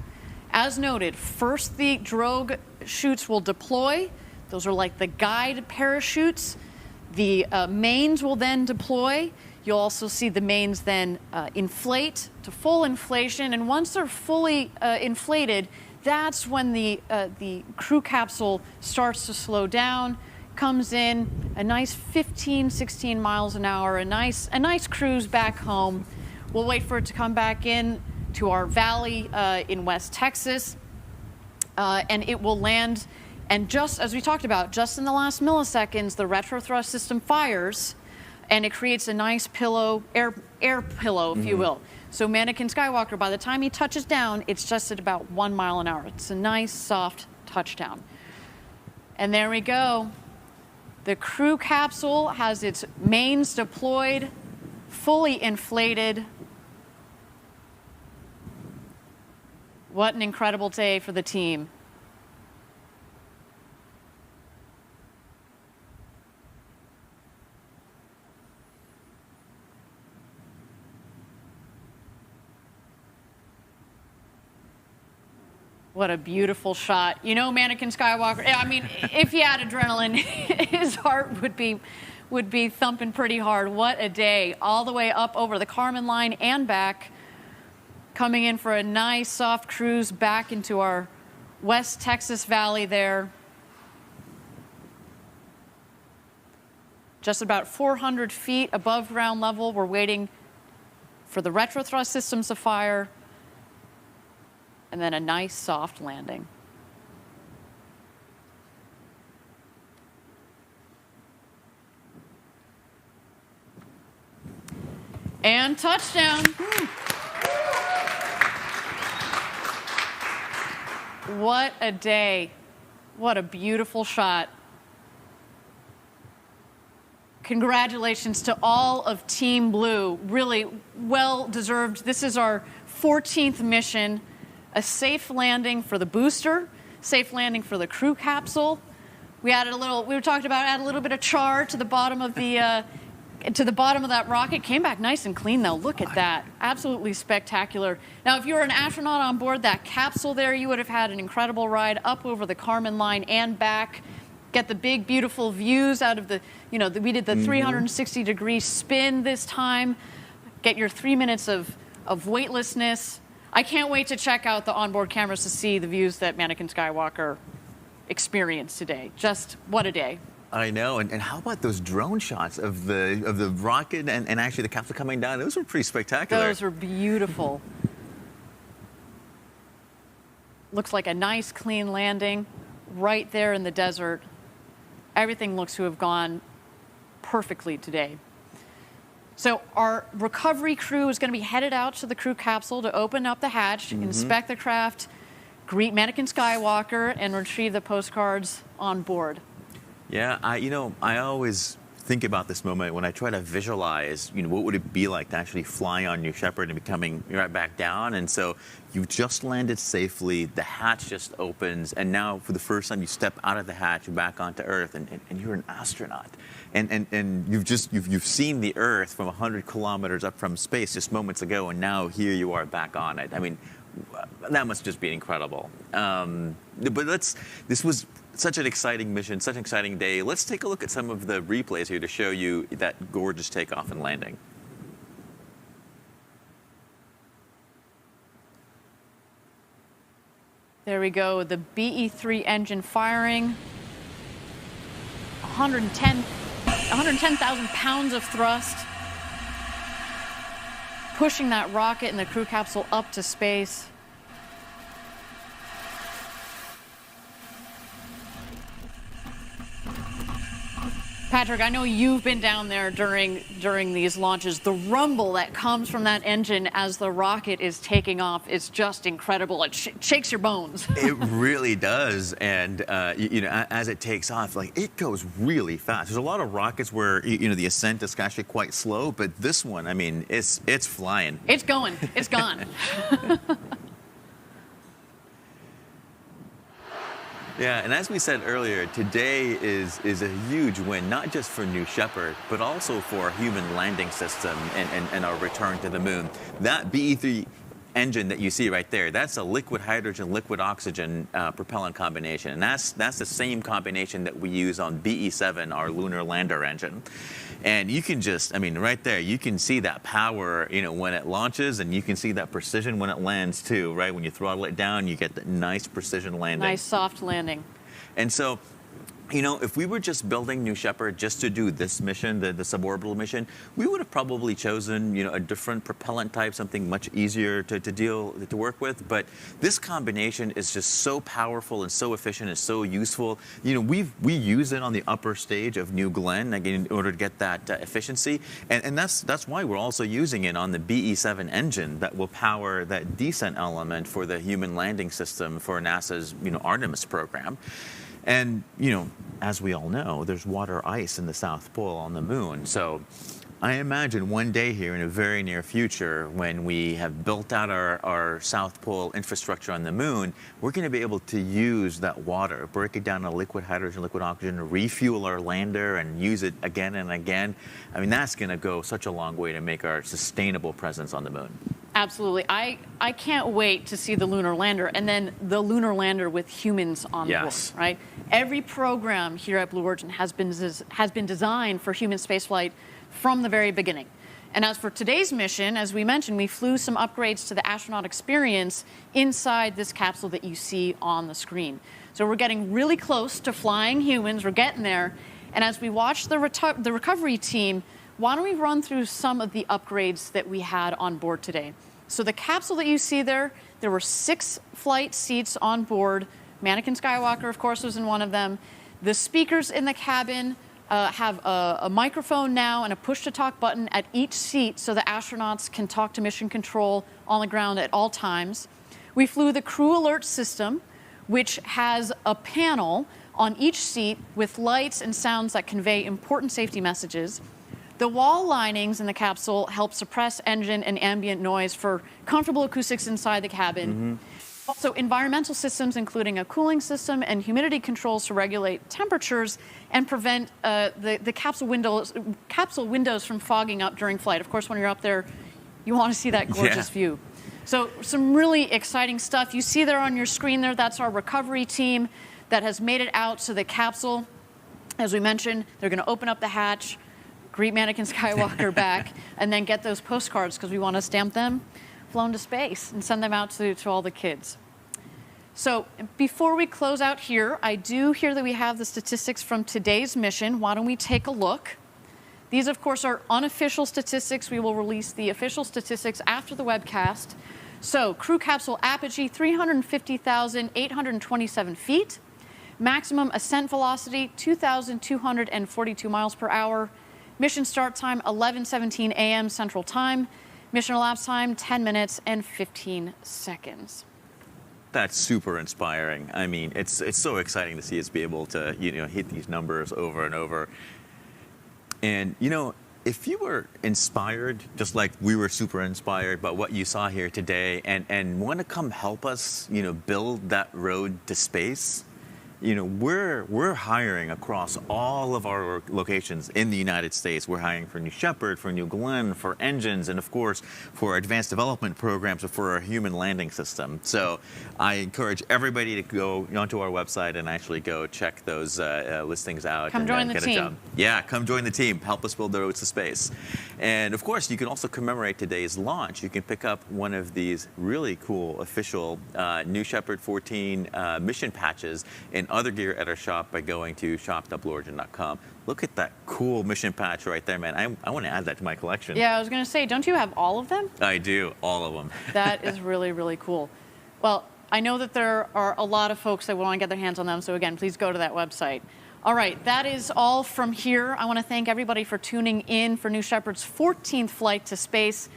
As noted, first the drogue chutes will deploy. Those are like the guide parachutes. The mains will then deploy. You'll also see the mains then inflate to full inflation. And once they're fully inflated, that's when the crew capsule starts to slow down. Comes in a nice 15, 16 miles an hour, a nice cruise back home. We'll wait for it to come back in to our valley in West Texas, and it will land. And just as we talked about, just in the last milliseconds, the retrothrust system fires, and it creates a nice air pillow, if you will. So Anakin Skywalker, by the time he touches down, it's just at about 1 mile an hour. It's a nice, soft touchdown. And there we go. The crew capsule has its mains deployed, fully inflated. What an incredible day for the team. What a beautiful shot. You know, Anakin Skywalker, I mean, if he had adrenaline, his heart would be thumping pretty hard. What a day. All the way up over the Kármán line and back, coming in for a nice soft cruise back into our West Texas Valley there. Just about 400 feet above ground level. We're waiting for the retrothrust systems to fire. And then a nice soft landing. And touchdown. What a day. What a beautiful shot. Congratulations to all of Team Blue. Really well deserved. This is our 14th mission. A safe landing for the booster, safe landing for the crew capsule. We added a little. We were talking about add a little bit of char to the bottom of the that rocket. Came back nice and clean though. Look at that, absolutely spectacular. Now, if you were an astronaut on board that capsule there, you would have had an incredible ride up over the Kármán line and back. Get the big, beautiful views out of the. You know, we did the 360-degree spin this time. Get your 3 minutes of weightlessness. I can't wait to check out the onboard cameras to see the views that Anakin Skywalker experienced today. Just what a day. I know. And how about those drone shots of the rocket and actually the capsule coming down? Those were pretty spectacular. Those were beautiful. Looks like a nice, clean landing right there in the desert. Everything looks to have gone perfectly today. So our recovery crew is going to be headed out to the crew capsule to open up the hatch, inspect the craft, greet Anakin Skywalker, and retrieve the postcards on board. Yeah, I always think about this moment when I try to visualize, what would it be like to actually fly on New Shepard and be coming right back down. And so you've just landed safely, the hatch just opens, and now for the first time you step out of the hatch and back onto Earth, and you're an astronaut. And you've seen the Earth from 100 kilometers up from space just moments ago, and now here you are back on it. I mean, that must just be incredible. But this was such an exciting mission, such an exciting day. Let's take a look at some of the replays here to show you that gorgeous takeoff and landing. There we go, the BE-3 engine firing. 110,000 pounds of thrust, pushing that rocket and the crew capsule up to space. Patrick, I know you've been down there during these launches. The rumble that comes from that engine as the rocket is taking off is just incredible. It shakes your bones. It really does, and you know, as it takes off, like, it goes really fast. There's a lot of rockets where you know the ascent is actually quite slow, but this one, I mean, it's flying. It's going. It's gone. Yeah, and as we said earlier, today is a huge win, not just for New Shepard, but also for our human landing system and our return to the moon. That BE-3 engine that you see right there, that's a liquid hydrogen, liquid oxygen propellant combination. And that's the same combination that we use on BE-7, our lunar lander engine. And you can just, I mean, right there, you can see that power, you know, when it launches, and you can see that precision when it lands too, right? When you throttle it down, you get that nice precision landing. Nice soft landing. And so, you know, if we were just building New Shepard just to do this mission, the suborbital mission, we would have probably chosen, you know, a different propellant type, something much easier to work with. But this combination is just so powerful and so efficient and so useful. You know, we use it on the upper stage of New Glenn, again, in order to get that efficiency. And that's why we're also using it on the BE-7 engine that will power that descent element for the human landing system for NASA's, you know, Artemis program. And, you know, as we all know, there's water ice in the South Pole on the moon. So I imagine one day here in a very near future, when we have built out our South Pole infrastructure on the moon, we're going to be able to use that water, break it down to liquid hydrogen, liquid oxygen, refuel our lander and use it again and again. I mean, that's going to go such a long way to make our sustainable presence on the moon. Absolutely. I can't wait to see the lunar lander, and then the lunar lander with humans on board, right? Every program here at Blue Origin has been designed for human spaceflight from the very beginning. And as for today's mission, as we mentioned, we flew some upgrades to the astronaut experience inside this capsule that you see on the screen. So we're getting really close to flying humans. We're getting there. And as we watch the recovery team, why don't we run through some of the upgrades that we had on board today? So the capsule that you see there were 6 flight seats on board. Anakin Skywalker, of course, was in one of them. The speakers in the cabin have a microphone now and a push-to-talk button at each seat so the astronauts can talk to mission control on the ground at all times. We flew the crew alert system, which has a panel on each seat with lights and sounds that convey important safety messages. The wall linings in the capsule help suppress engine and ambient noise for comfortable acoustics inside the cabin. Also, environmental systems, including a cooling system and humidity controls to regulate temperatures and prevent the capsule windows from fogging up during flight. Of course, when you're up there, you want to see that gorgeous view. So some really exciting stuff. You see there on your screen there, that's our recovery team that has made it out to the capsule. As we mentioned, they're going to open up the hatch, greet Anakin Skywalker back, and then get those postcards because we want to stamp them flown to space and send them out to all the kids. So before we close out here, I do hear that we have the statistics from today's mission. Why don't we take a look? These, of course, are unofficial statistics. We will release the official statistics after the webcast. So crew capsule apogee, 350,827 feet. Maximum ascent velocity, 2,242 miles per hour. Mission start time, 11:17 a.m. Central Time. Mission elapsed time, 10 minutes and 15 seconds. That's super inspiring. I mean, it's so exciting to see us be able to, you know, hit these numbers over and over. And, you know, if you were inspired, just like we were super inspired by what you saw here today, and want to come help us, you know, build that road to space, you know, we're hiring across all of our locations in the United States. We're hiring for New Shepard, for New Glenn, for engines, and of course for advanced development programs for our human landing system. So I encourage everybody to go onto our website and actually go check those listings out. Come join the team. Yeah, come join the team. Help us build the roads to space. And of course, you can also commemorate today's launch. You can pick up one of these really cool official New Shepard 14 mission patches and other gear at our shop by going to shop.blueorigin.com. Look at that cool mission patch right there, man. I want to add that to my collection. Yeah, I was going to say, don't you have all of them? I do, all of them. That is really, really cool. Well, I know that there are a lot of folks that want to get their hands on them, so again, please go to that website. All right, that is all from here. I want to thank everybody for tuning in for New Shepard's 14th flight to space.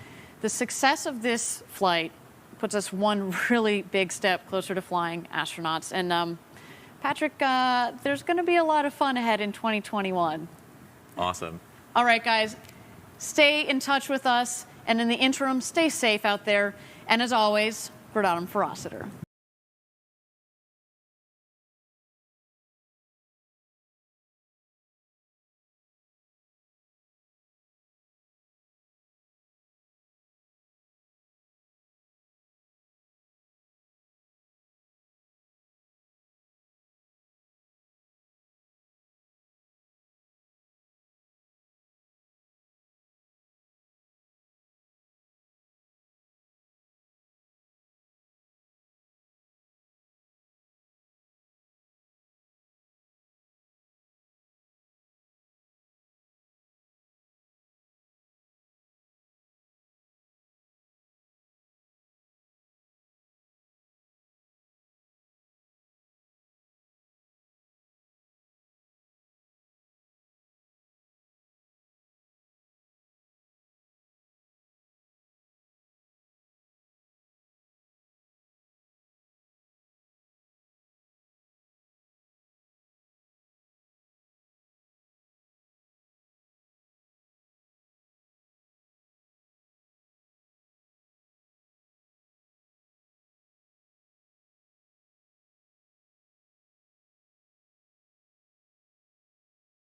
The success of this flight puts us one really big step closer to flying astronauts. And Patrick, there's going to be a lot of fun ahead in 2021. Awesome. All right, guys, stay in touch with us. And in the interim, stay safe out there. And as always, Verdadum Ferociter.